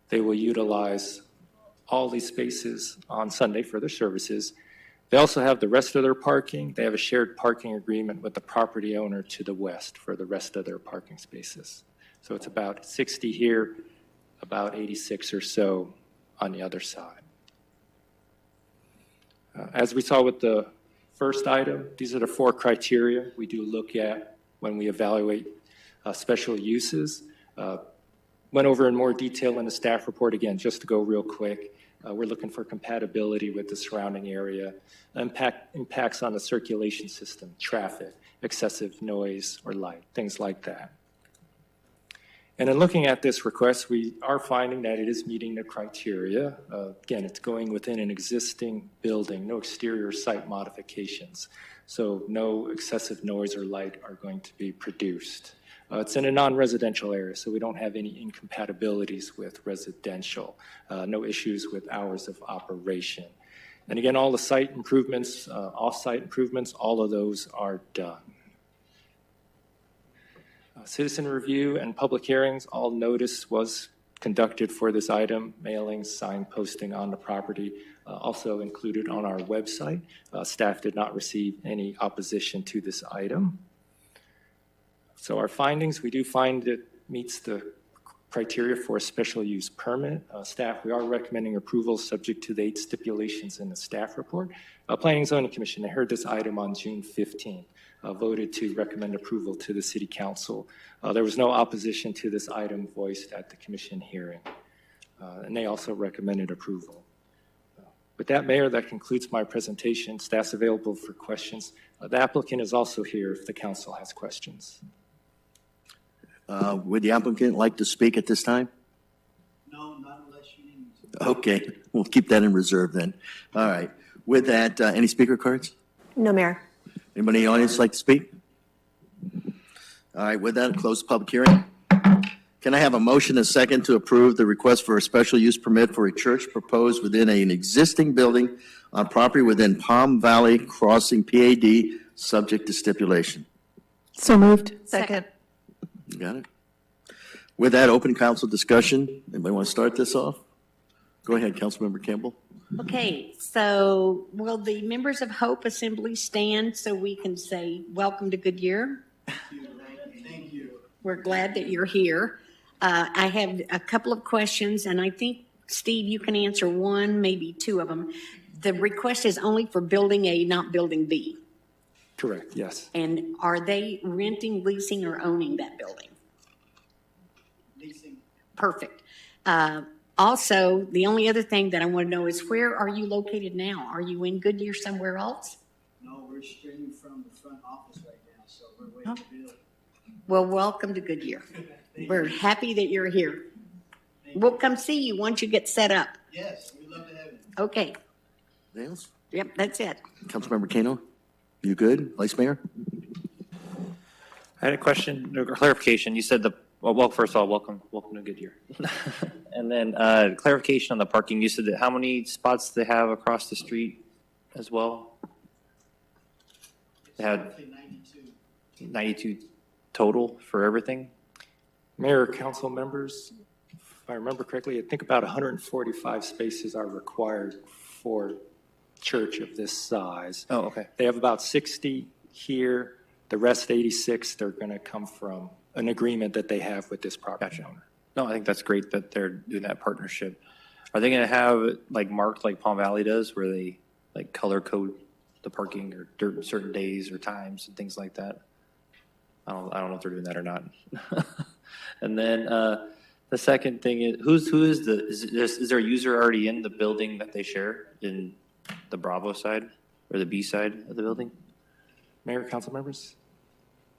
they will utilize all these spaces on Sunday for their services. They also have the rest of their parking. They have a shared parking agreement with the property owner to the west for the rest of their parking spaces. So it's about 60 here, about 86 or so on the other side. As we saw with the first item, these are the 4 criteria we do look at when we evaluate special uses. Went over in more detail in the staff report. Again, just to go real quick. We're looking for compatibility with the surrounding area, impacts on the circulation system, traffic, excessive noise or light, things like that. And in looking at this request, we are finding that it is meeting the criteria. Again, it's going within an existing building, no exterior site modifications. So no excessive noise or light are going to be produced. It's in a non-residential area, so we don't have any incompatibilities with residential, no issues with hours of operation. And again, all the site improvements, off-site improvements, all of those are done. Citizen review and public hearings, all notice was conducted for this item, mailings, sign posting on the property, also included on our website. Staff did not receive any opposition to this item. So our findings, we do find it meets the criteria for a special use permit. Staff, we are recommending approval subject to the 8 stipulations in the staff report. Planning and Zoning Commission, they heard this item on June 15th, voted to recommend approval to the City Council. There was no opposition to this item voiced at the commission hearing, and they also recommended approval. With that, Mayor, that concludes my presentation. Staff's available for questions. The applicant is also here if the council has questions. Would the applicant like to speak at this time? No, not unless you need me to. Okay, we'll keep that in reserve then. All right. With that, any speaker cards? No, Mayor. Anybody in the audience like to speak? All right, with that, close the public hearing. Can I have a motion and a second to approve the request for a special use permit for a church proposed within an existing building on property within Palm Valley Crossing PAD, subject to stipulation? So moved. Second. You got it? With that, open council discussion. Anybody want to start this off? Go ahead, Councilmember Campbell. Okay, so will the members of Hope Assembly stand so we can say, welcome to Goodyear? Thank you. We're glad that you're here. I have a couple of questions, and I think, Steve, you can answer one, maybe two of them. The request is only for Building A, not Building B. Correct, yes. And are they renting, leasing, or owning that building? Leasing. Perfect. Also, the only other thing that I want to know is where are you located now? Are you in Goodyear somewhere else? No, we're streaming from the front office right now, so we're waiting to build. Well, welcome to Goodyear. We're happy that you're here. We'll come see you once you get set up. Yes, we'd love to have you. Okay. Anything else? Yep, that's it. Councilmember Kano, you good? Vice Mayor? I had a question or clarification. You said well, first of all, welcome to Goodyear. And then clarification on the parking. You said that how many spots they have across the street as well? They had 92 total for everything? Mayor, council members, if I remember correctly, I think about 145 spaces are required for church of this size. Oh, okay. They have about 60 here. The rest 86, they're going to come from an agreement that they have with this property owner. No, I think that's great that they're doing that partnership. Are they going to have it like marked like Palm Valley does, where they like color code the parking or certain days or times and things like that? I don't know if they're doing that or not. And then the second thing is, is there a user already in the building that they share in the Bravo side or the B side of the building? Mayor, council members,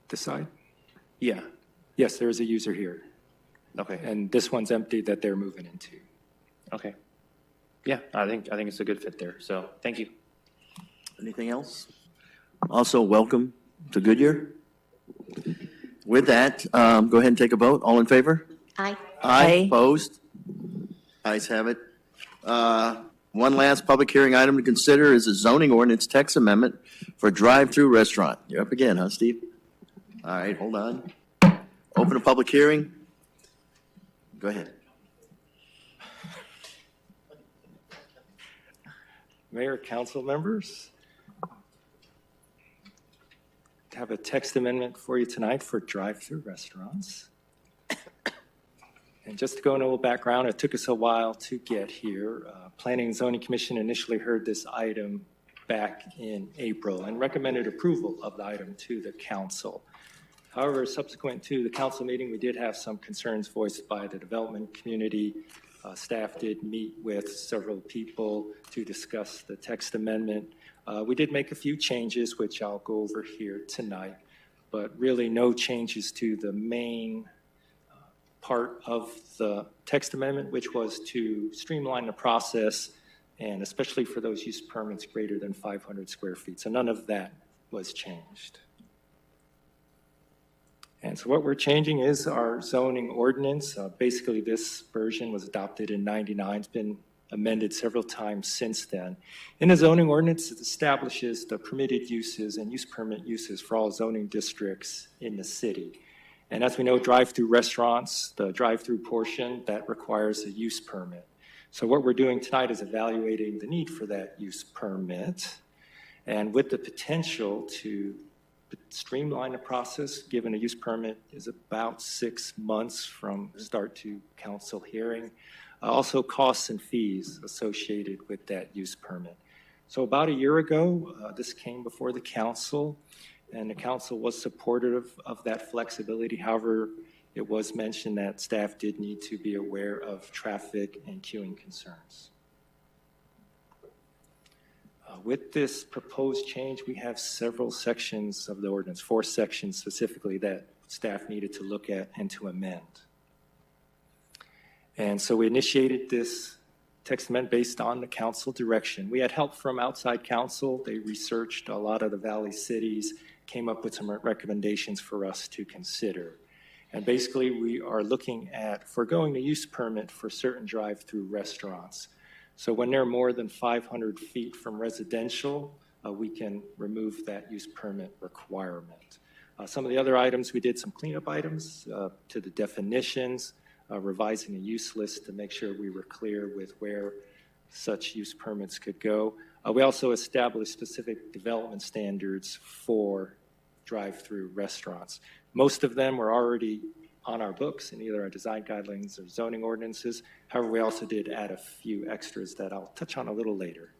this side? Yeah. Yes, there is a user here. Okay. And this one's empty that they're moving into. Okay. Yeah, I think it's a good fit there. So thank you. Anything else? Also, welcome to Goodyear. With that, go ahead and take a vote. All in favor? Aye. Aye. Opposed? Ayes have it. One last public hearing item to consider is a zoning ordinance text amendment for a drive-through restaurant. You're up again, huh, Steve? All right, hold on. Open a public hearing. Go ahead. Mayor, council members, have a text amendment for you tonight for drive-through restaurants. And just to go into a little background, it took us a while to get here. Planning and Zoning Commission initially heard this item back in April and recommended approval of the item to the council. However, subsequent to the council meeting, we did have some concerns voiced by the development community. Staff did meet with several people to discuss the text amendment. We did make a few changes, which I'll go over here tonight, but really no changes to the main part of the text amendment, which was to streamline the process, and especially for those use permits greater than 500 square feet. So none of that was changed. And so what we're changing is our zoning ordinance. Basically, this version was adopted in '99. It's been amended several times since then. In the zoning ordinance, it establishes the permitted uses and use permit uses for all zoning districts in the city. And as we know, drive-through restaurants, the drive-through portion, that requires a use permit. So what we're doing tonight is evaluating the need for that use permit, and with the potential to streamline the process, given a use permit is about 6 months from start to council hearing. Also costs and fees associated with that use permit. So about a year ago, this came before the council, and the council was supportive of that flexibility. However, it was mentioned that staff did need to be aware of traffic and queuing concerns. With this proposed change, we have several sections of the ordinance, 4 sections specifically, that staff needed to look at and to amend. And so we initiated this text amendment based on the council direction. We had help from outside counsel. They researched a lot of the Valley cities, came up with some recommendations for us to consider. And basically, we are looking at foregoing the use permit for certain drive-through restaurants. So when they're more than 500 feet from residential, we can remove that use permit requirement. Some of the other items, we did some cleanup items to the definitions. revising a use list to make sure we were clear with where such use permits could go. We also established specific development standards for drive-through restaurants. Most of them were already on our books in either our design guidelines or zoning ordinances. However, we also did add a few extras that I'll touch on a little later.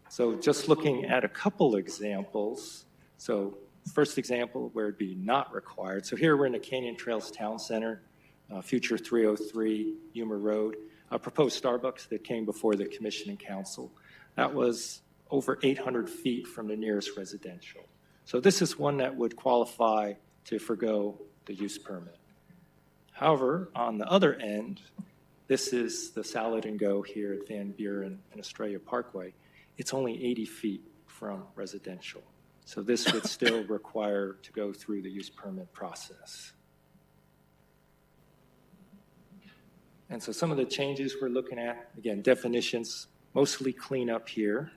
So just looking at a couple examples. So first example where it'd be not required. So here we're in the Canyon Trails Town Center, future 303 Yuma Road. A proposed Starbucks that came before the commission and council. That was over 800 feet from the nearest residential. So this is one that would qualify to forgo the use permit. However, on the other end, this is the Salad and Go here at Van Buren and Estrella Parkway. It's only 80 feet from residential. So this would still require to go through the use permit process. And so some of the changes we're looking at, again, definitions, mostly clean up here.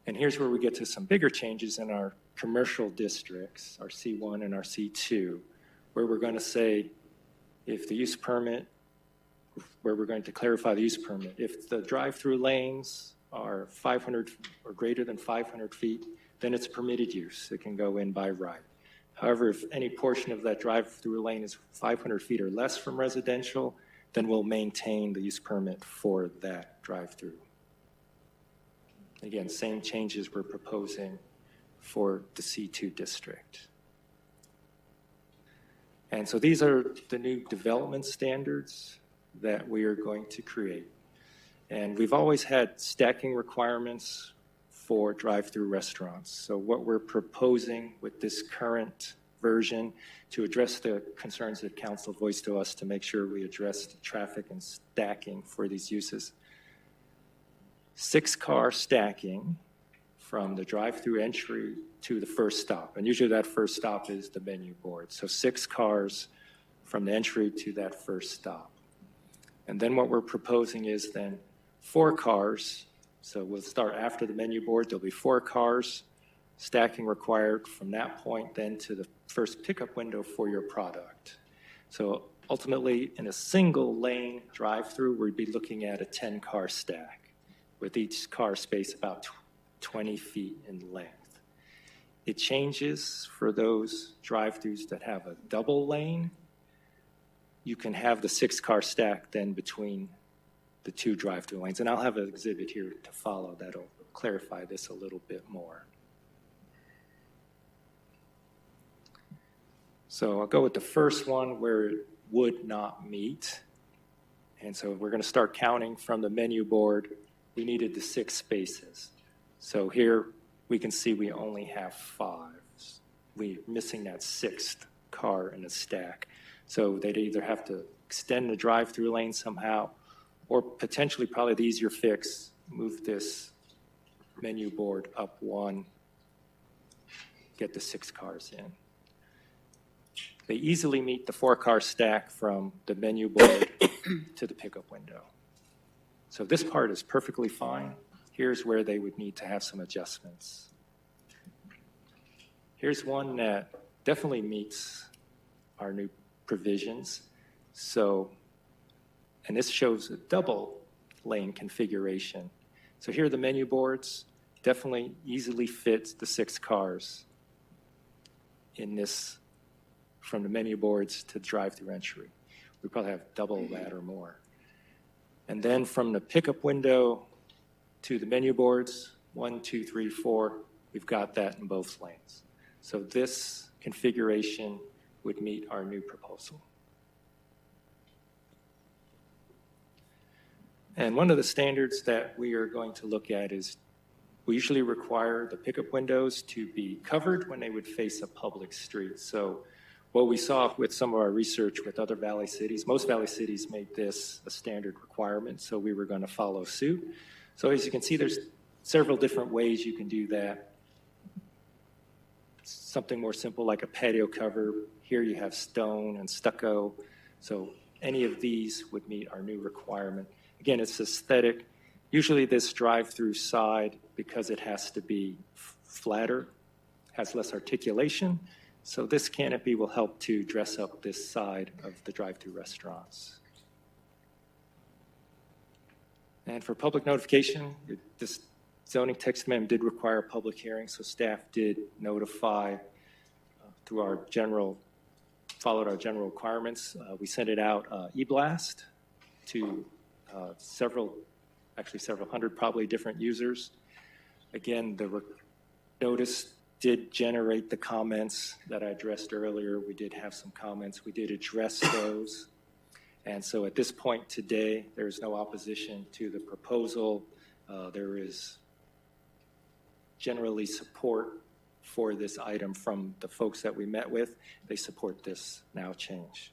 And here's where we get to some bigger changes in our commercial districts, our C1 and our C2, where we're going to say if the use permit, where we're going to clarify the use permit, if the drive-through lanes are 500 or greater than 500 feet, then it's permitted use. It can go in by right. However, if any portion of that drive-through lane is 500 feet or less from residential, then we'll maintain the use permit for that drive-through. Again, same changes we're proposing for the C2 district. And so these are the new development standards that we are going to create. And we've always had stacking requirements for drive-through restaurants. So what we're proposing with this current version to address the concerns that council voiced to us to make sure we address the traffic and stacking for these uses. 6-car stacking from the drive-through entry to the first stop. And usually that first stop is the menu board. So 6 cars from the entry to that first stop. And then what we're proposing is then 4 cars. So we'll start after the menu board. There'll be 4 cars, stacking required from that point then to the first pickup window for your product. So ultimately, in a single lane drive-through, we'd be looking at a 10-car stack with each car space about 20 feet in length. It changes for those drive-throughs that have a double lane. You can have the 6-car stack then between the 2 drive-through lanes. And I'll have an exhibit here to follow that'll clarify this a little bit more. So I'll go with the first one where it would not meet. And so we're going to start counting from the menu board. We needed the 6 spaces. So here we can see we only have 5. We're missing that 6th car in the stack. So they'd either have to extend the drive-through lane somehow, or potentially probably the easier fix, move this menu board up 1, get the 6 cars in. They easily meet the 4-car stack from the menu board to the pickup window. So this part is perfectly fine. Here's where they would need to have some adjustments. Here's one that definitely meets our new provisions. So, and this shows a double lane configuration. So here are the menu boards, definitely easily fits the 6 cars in this, from the menu boards to drive-through entry. We probably have double that or more. And then from the pickup window to the menu boards, 1, 2, 3, 4, we've got that in both lanes. So this configuration would meet our new proposal. And one of the standards that we are going to look at is we usually require the pickup windows to be covered when they would face a public street. So what we saw with some of our research with other Valley cities, most Valley cities made this a standard requirement, so we were going to follow suit. So as you can see, there's several different ways you can do that. Something more simple like a patio cover. Here you have stone and stucco. So any of these would meet our new requirement. Again, it's aesthetic. Usually this drive-through side, because it has to be flatter, has less articulation. So this canopy will help to dress up this side of the drive-through restaurants. And for public notification, this zoning text amendment did require a public hearing, so staff did notify through our followed our general requirements. We sent it out e-blast to several hundred probably different users. Again, the notice did generate the comments that I addressed earlier. We did have some comments. We did address those. And so at this point today, there is no opposition to the proposal. There is generally support for this item from the folks that we met with. They support this now change.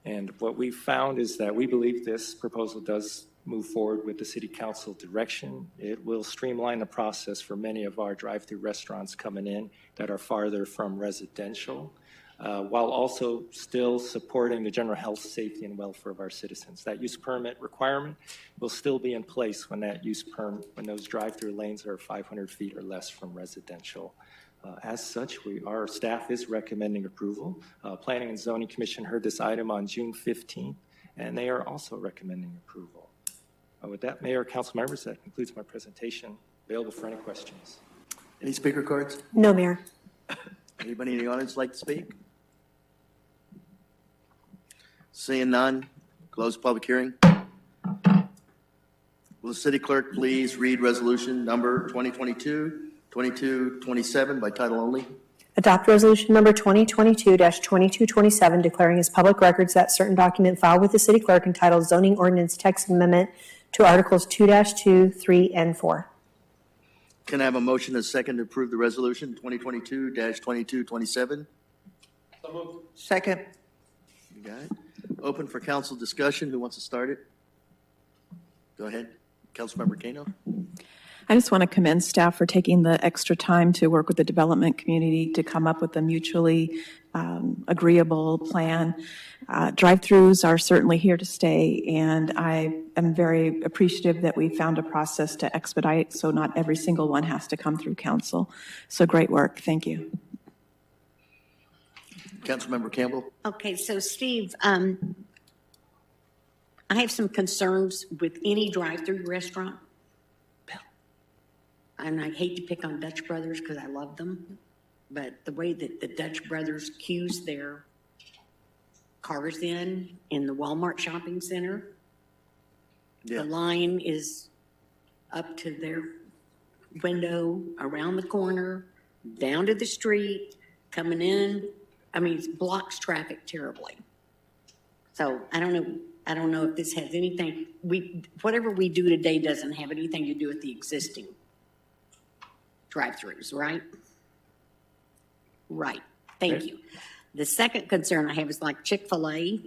And what we found is that we believe this proposal does move forward with the city council direction. It will streamline the process for many of our drive-through restaurants coming in that are farther from residential, while also still supporting the general health, safety, and welfare of our citizens. That use permit requirement will still be in place when when those drive-through lanes are 500 feet or less from residential. As such, our staff is recommending approval. Planning and Zoning Commission heard this item on June 15th, and they are also recommending approval. With that, Mayor, council members, that concludes my presentation. Available for any questions. Any speaker cards? No, Mayor. Anybody in the audience like to speak? Seeing none, close public hearing. Will the city clerk please read resolution number 2022-2227 by title only? Adopt resolution number 2022-2227, declaring as public records that certain document filed with the city clerk entitled Zoning Ordinance Text Amendment to Articles 2-2, 3, and 4. Can I have a motion and a second to approve the resolution 2022-2227? So moved. Second. You got it. Open for council discussion. Who wants to start it? Go ahead. Councilmember Kano. I just want to commend staff for taking the extra time to work with the development community to come up with a mutually agreeable plan. Drive-throughs are certainly here to stay, and I am very appreciative that we found a process to expedite so not every single one has to come through council. So great work. Thank you. Councilmember Campbell. Okay, so Steve, I have some concerns with any drive-through restaurant. And I hate to pick on Dutch Brothers because I love them, but the way that the Dutch Brothers queues their cars in the Walmart shopping center, the line is up to their window, around the corner, down to the street, coming in. I mean, it blocks traffic terribly. So I don't know if this has anything, whatever we do today doesn't have anything to do with the existing drive-throughs, right? Right. Thank you. The second concern I have is like Chick-fil-A.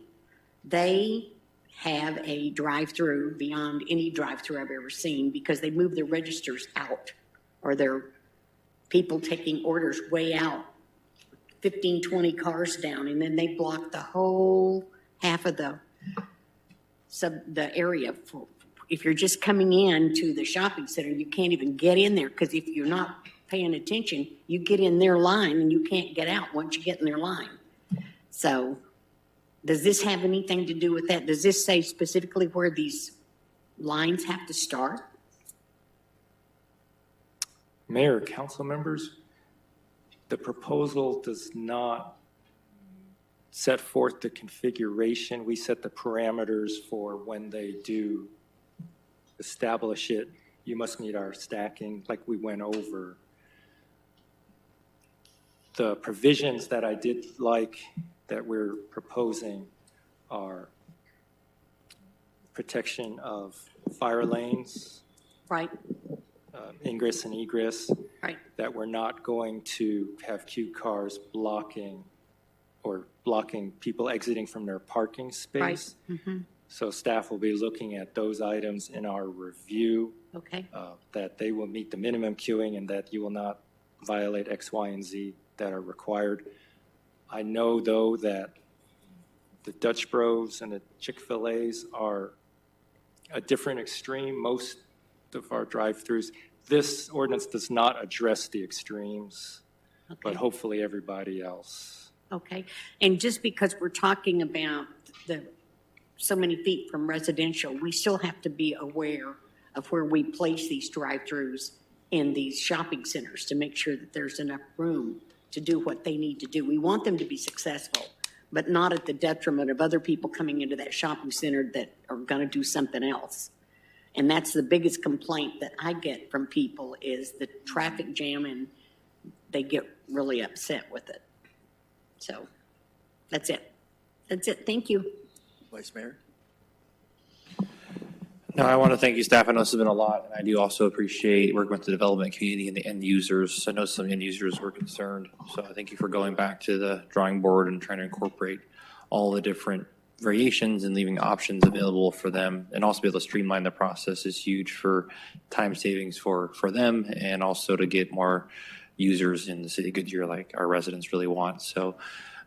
They have a drive-through beyond any drive-through I've ever seen because they move their registers out, or their people taking orders way out, 15, 20 cars down, and then they block the whole half of the area for. If you're just coming in to the shopping center, you can't even get in there because if you're not paying attention, you get in their line and you can't get out once you get in their line. So does this have anything to do with that? Does this say specifically where these lines have to start? Mayor, council members, the proposal does not set forth the configuration. We set the parameters for when they do establish it. You must meet our stacking like we went over. The provisions that I did like that we're proposing are protection of fire lanes. Right. Ingress and egress. Right. That we're not going to have queue cars blocking people exiting from their parking space. Right. Mm-hmm. So staff will be looking at those items in our review. Okay. That they will meet the minimum queuing and that you will not violate X, Y, and Z that are required. I know, though, that the Dutch Bros and the Chick-fil-A's are a different extreme. Most of our drive-throughs. This ordinance does not address the extremes, but hopefully everybody else. Okay, and just because we're talking about the so many feet from residential, we still have to be aware of where we place these drive-throughs in these shopping centers to make sure that there's enough room to do what they need to do. We want them to be successful, but not at the detriment of other people coming into that shopping center that are going to do something else. And that's the biggest complaint that I get from people is the traffic jam, and they get really upset with it. So that's it. That's it. Thank you. Vice Mayor? No, I want to thank you, staff. I know this has been a lot, and I do also appreciate working with the development community and the end users. I know some end users were concerned, so I thank you for going back to the drawing board and trying to incorporate all the different variations and leaving options available for them, and also be able to streamline the process is huge for time savings for them, and also to get more users in the city of Goodyear like our residents really want. So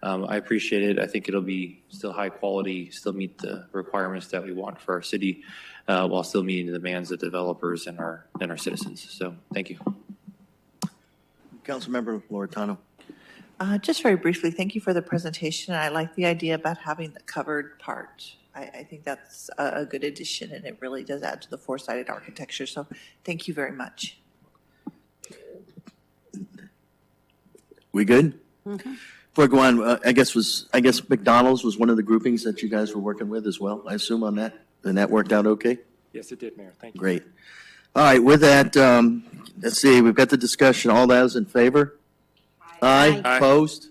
I appreciate it. I think it'll be still high quality, still meet the requirements that we want for our city, while still meeting the demands of developers and our citizens. So thank you. Councilmember Loretano. Just very briefly, thank you for the presentation. I like the idea about having the covered part. I think that's a good addition, and it really does add to the four-sided architecture. So thank you very much. We good? Before I go on, I guess McDonald's was one of the groupings that you guys were working with as well, I assume on that? And that worked out okay? Yes, it did, Mayor. Thank you. Great. All right, with that, let's see, we've got the discussion. All those in favor? Aye. Opposed?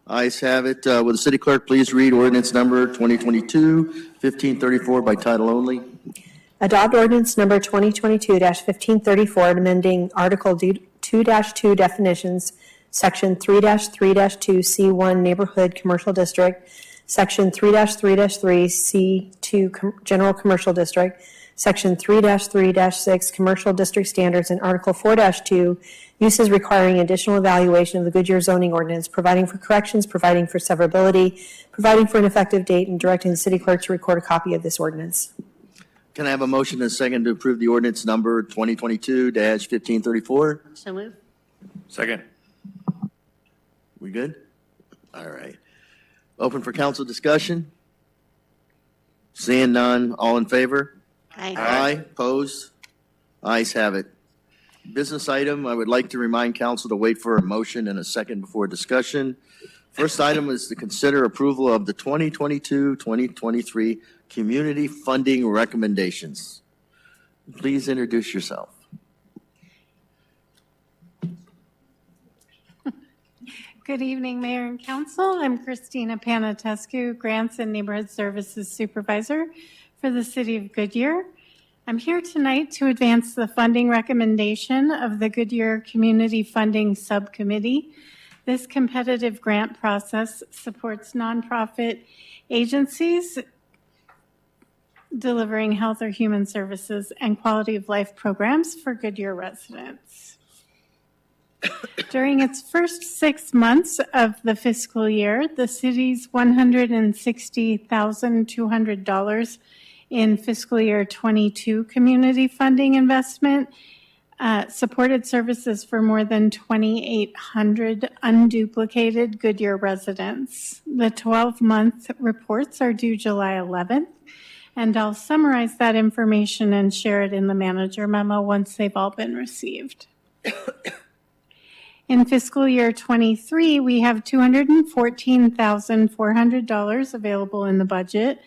Ayes have it. Will the city clerk please read ordinance number 2022-1534 by title only? Adopt ordinance number 2022-1534, amending Article 2-2 definitions, Section 3-3-2 C1 Neighborhood Commercial District, Section 3-3-3 C2 General Commercial District, Section 3-3-6 Commercial District Standards, and Article 4-2 Uses requiring additional evaluation of the Goodyear zoning ordinance, providing for corrections, providing for severability, providing for an effective date, and directing the city clerk to record a copy of this ordinance. Can I have a motion and a second to approve the ordinance number 2022-1534? So move. Second. We good? All right. Open for council discussion? Seeing none, all in favor? Aye. Aye. Opposed? Ayes have it. Business item, I would like to remind council to wait for a motion and a second before discussion. First item is to consider approval of the 2022-2023 community funding recommendations. Please introduce yourself. Good evening, Mayor and Council. I'm Christina Panatescu, Grants and Neighborhood Services Supervisor for the City of Goodyear. I'm here tonight to advance the funding recommendation of the Goodyear Community Funding Subcommittee. This competitive grant process supports nonprofit agencies delivering health or human services and quality of life programs for Goodyear residents. During its first 6 months of the fiscal year, the city's $160,200 in fiscal year 22 community funding investment supported services for more than 2,800 unduplicated Goodyear residents. The 12-month reports are due July 11th, and I'll summarize that information and share it in the manager memo once they've all been received. In fiscal year 23, we have $214,400 available in the budget.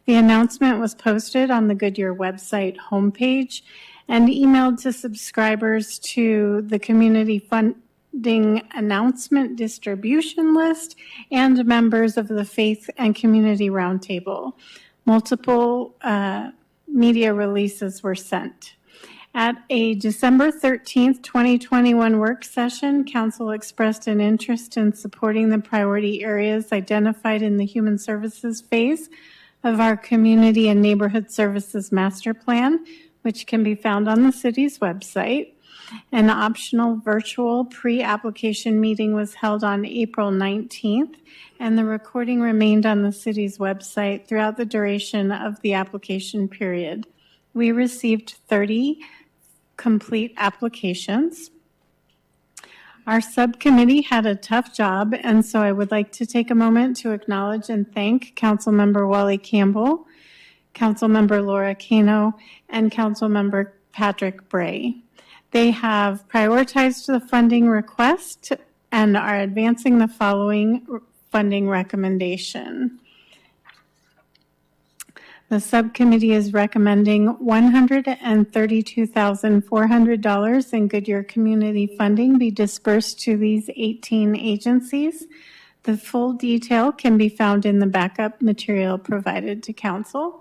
The announcement was posted on the Goodyear website homepage and emailed to subscribers to the community funding announcement distribution list and members of the Faith and Community Roundtable. Multiple media releases were sent. At a December 13th, 2021 work session, Council expressed an interest in supporting the priority areas identified in the human services phase of our Community and Neighborhood Services Master Plan, which can be found on the city's website. An optional virtual pre-application meeting was held on April 19th, and the recording remained on the city's website throughout the duration of the application period. We received 30 complete applications. Our subcommittee had a tough job, and so I would like to take a moment to acknowledge and thank Councilmember Wally Campbell, Councilmember Laura Cano, and Councilmember Patrick Bray. They have prioritized the funding request and are advancing the following funding recommendation. The subcommittee is recommending $132,400 in Goodyear community funding be dispersed to these 18 agencies. The full detail can be found in the backup material provided to council.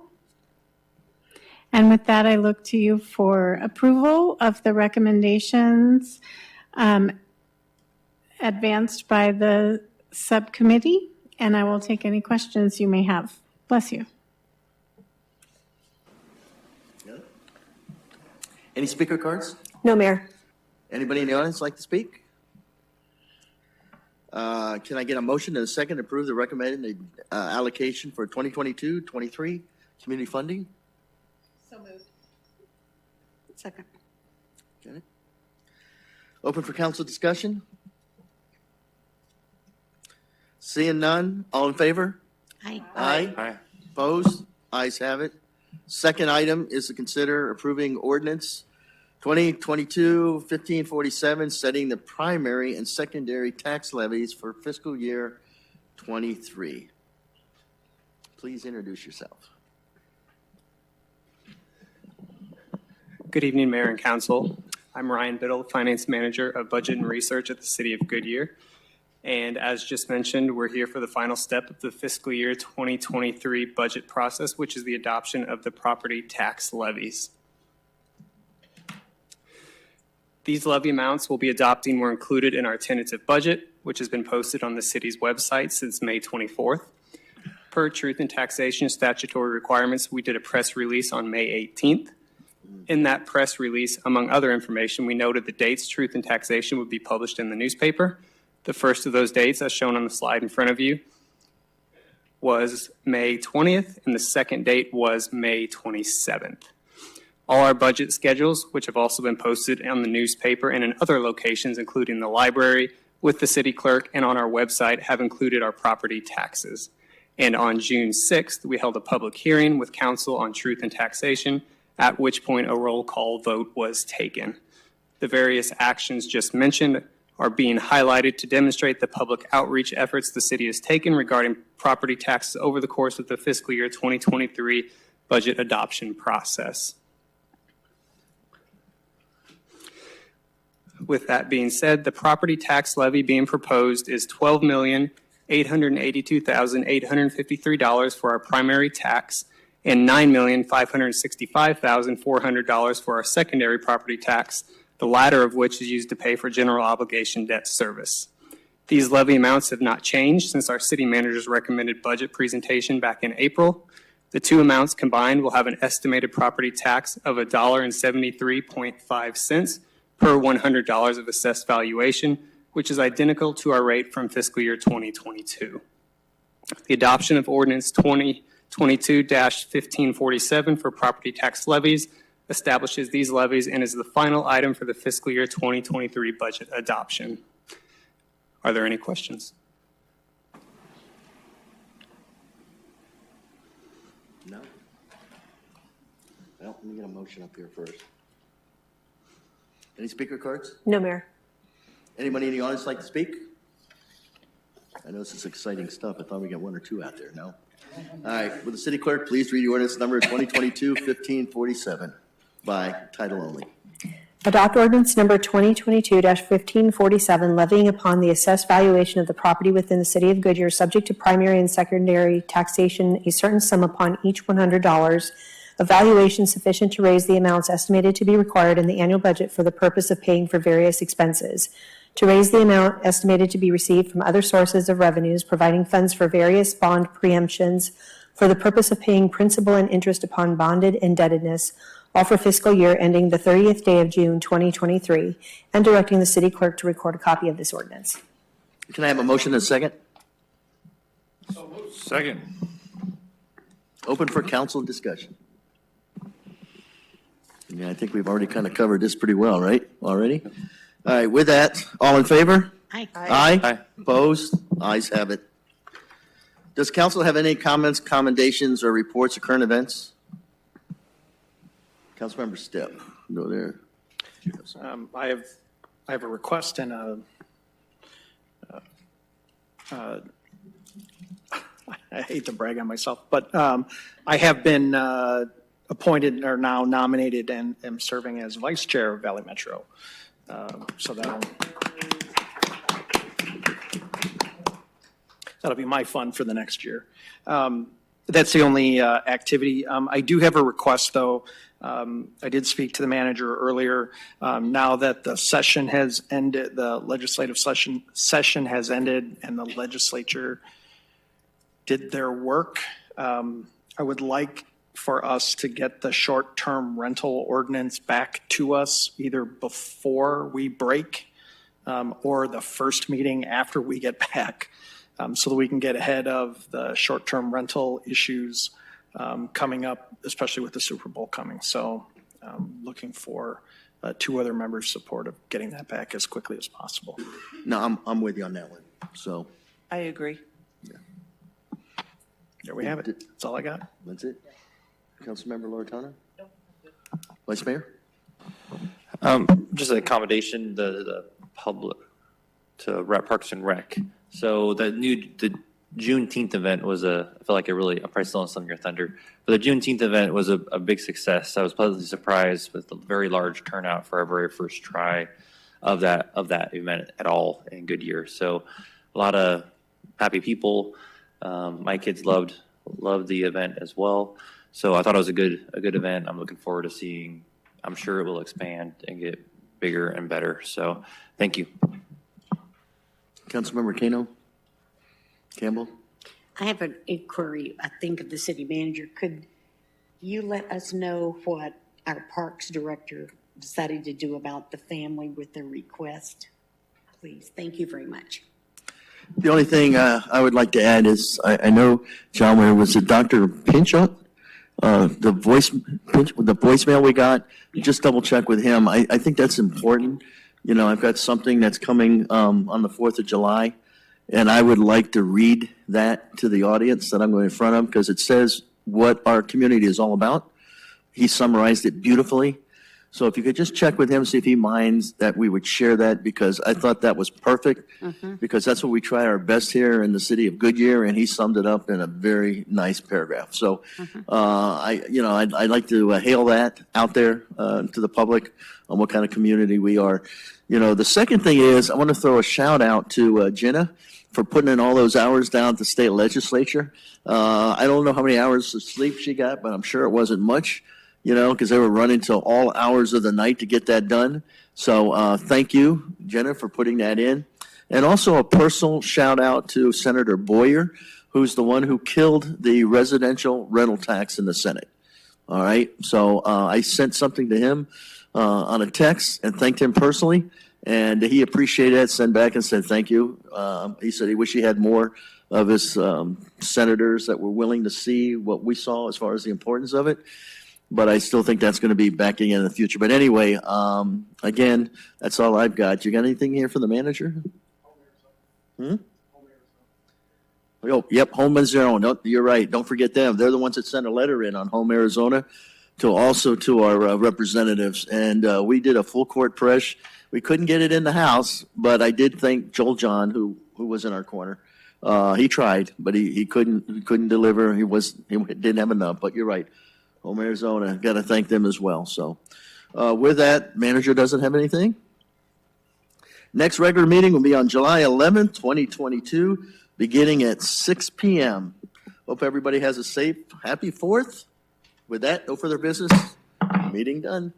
And with that, I look to you for approval of the recommendations advanced by the subcommittee, and I will take any questions you may have. Bless you. Any speaker cards? No, Mayor. Anybody in the audience like to speak? Can I get a motion and a second to approve the recommended allocation for 2022-23 community funding? So moved. Second. Got it. Open for council discussion? Seeing none, all in favor? Aye. Aye. Aye. Opposed? Ayes have it. Second item is to consider approving ordinance 2022-1547, setting the primary and secondary tax levies for fiscal year 23. Please introduce yourself. Good evening, Mayor and Council. I'm Ryan Biddle, Finance Manager of Budget and Research at the City of Goodyear. And as just mentioned, we're here for the final step of the fiscal year 2023 budget process, which is the adoption of the property tax levies. These levy amounts we'll be adopting were included in our tentative budget, which has been posted on the city's website since May 24th. Per Truth in Taxation statutory requirements, we did a press release on May 18th. In that press release, among other information, we noted the dates Truth in Taxation would be published in the newspaper. The first of those dates, as shown on the slide in front of you, was May 20th, and the second date was May 27th. All our budget schedules, which have also been posted on the newspaper and in other locations, including the library, with the city clerk, and on our website, have included our property taxes. And on June 6th, we held a public hearing with council on Truth in Taxation, at which point a roll call vote was taken. The various actions just mentioned are being highlighted to demonstrate the public outreach efforts the city has taken regarding property taxes over the course of the fiscal year 2023 budget adoption process. With that being said, the property tax levy being proposed is $12,882,853 for our primary tax and $9,565,400 for our secondary property tax, the latter of which is used to pay for general obligation debt service. These levy amounts have not changed since our city manager's recommended budget presentation back in April. The two amounts combined will have an estimated property tax of $1.73.5 per $100 of assessed valuation, which is identical to our rate from fiscal year 2022. The adoption of ordinance 2022-1547 for property tax levies establishes these levies and is the final item for the fiscal year 2023 budget adoption. Are there any questions? No? Well, let me get a motion up here first. Any speaker cards? No, Mayor. Anybody in the audience like to speak? I know this is exciting stuff. I thought we got one or two out there. No? All right. Will the city clerk please read the ordinance number 2022-1547 by title only? Adopt ordinance number 2022-1547, levying upon the assessed valuation of the property within the city of Goodyear, subject to primary and secondary taxation, a certain sum upon each $100, a valuation sufficient to raise the amounts estimated to be required in the annual budget for the purpose of paying for various expenses, to raise the amount estimated to be received from other sources of revenues, providing funds for various bond preemptions for the purpose of paying principal and interest upon bonded indebtedness, all for fiscal year ending the 30th day of June 2023, and directing the city clerk to record a copy of this ordinance. Can I have a motion and a second? Second. Open for council discussion. Yeah, I think we've already kind of covered this pretty well, right? Already? All right, with that, all in favor? Aye. Aye. Opposed? Ayes have it. Does council have any comments, commendations, or reports of current events? Councilmember Stepp, go there. I have a request and I hate to brag on myself, but I have been appointed or now nominated and am serving as vice chair of Valley Metro. So that'll be my fun for the next year. That's the only activity. I do have a request, though. I did speak to the manager earlier. Now that the session has ended, the legislative session has ended, and the legislature did their work, I would like for us to get the short-term rental ordinance back to us either before we break or the first meeting after we get back, so that we can get ahead of the short-term rental issues coming up, especially with the Super Bowl coming. So looking for 2 other members' support of getting that back as quickly as possible. No, I'm with you on that one. So I agree. there we have it. That's all I got. That's it. Councilmember Loretano? Vice Mayor? Just an accommodation, the public to Parks and Rec. So the Juneteenth event was I feel like I'm probably still on some of your thunder, but the Juneteenth event was a big success. I was pleasantly surprised with the very large turnout for our very first try of that event at all in Goodyear. So a lot of happy people. My kids loved the event as well. So I thought it was a good event. I'm looking forward to seeing. I'm sure it will expand and get bigger and better. So thank you. Councilmember Kano? Campbell? I have an inquiry, I think, of the city manager. Could you let us know what our parks director decided to do about the family with their request? Please, thank you very much. The only thing I would like to add is I know, John, where was it Dr. Pinchot? The voicemail we got, just double check with him. I think that's important. You know, I've got something that's coming on the 4th of July, and I would like to read that to the audience that I'm going in front of because it says what our community is all about. He summarized it beautifully. So if you could just check with him, see if he minds that we would share that, because I thought that was perfect, because that's what we try our best here in the city of Goodyear, and he summed it up in a very nice paragraph. So I'd like to hail that out there to the public on what kind of community we are. You know, the second thing is I want to throw a shout out to Jenna for putting in all those hours down at the state legislature. I don't know how many hours of sleep she got, but I'm sure it wasn't much. You know, because they were running till all hours of the night to get that done. So thank you, Jenna, for putting that in. And also a personal shout out to Senator Boyer, who's the one who killed the residential rental tax in the Senate. All right. So I sent something to him on a text and thanked him personally. And he appreciated it, sent back and said thank you. He said he wished he had more of his senators that were willing to see what we saw as far as the importance of it. But I still think that's going to be back again in the future. But anyway, again, that's all I've got. You got anything here for the manager? Oh, yep, Home Arizona. No, you're right. Don't forget them. They're the ones that sent a letter in on Home Arizona to our representatives. And we did a full court press. We couldn't get it in the House, but I did thank Joel John, who was in our corner. He tried, but he couldn't deliver. He didn't have enough. But you're right. Home Arizona, got to thank them as well. So with that, manager doesn't have anything. Next regular meeting will be on July 11th, 2022, beginning at 6 p.m. Hope everybody has a safe, happy 4th. With that, no further business. Meeting done.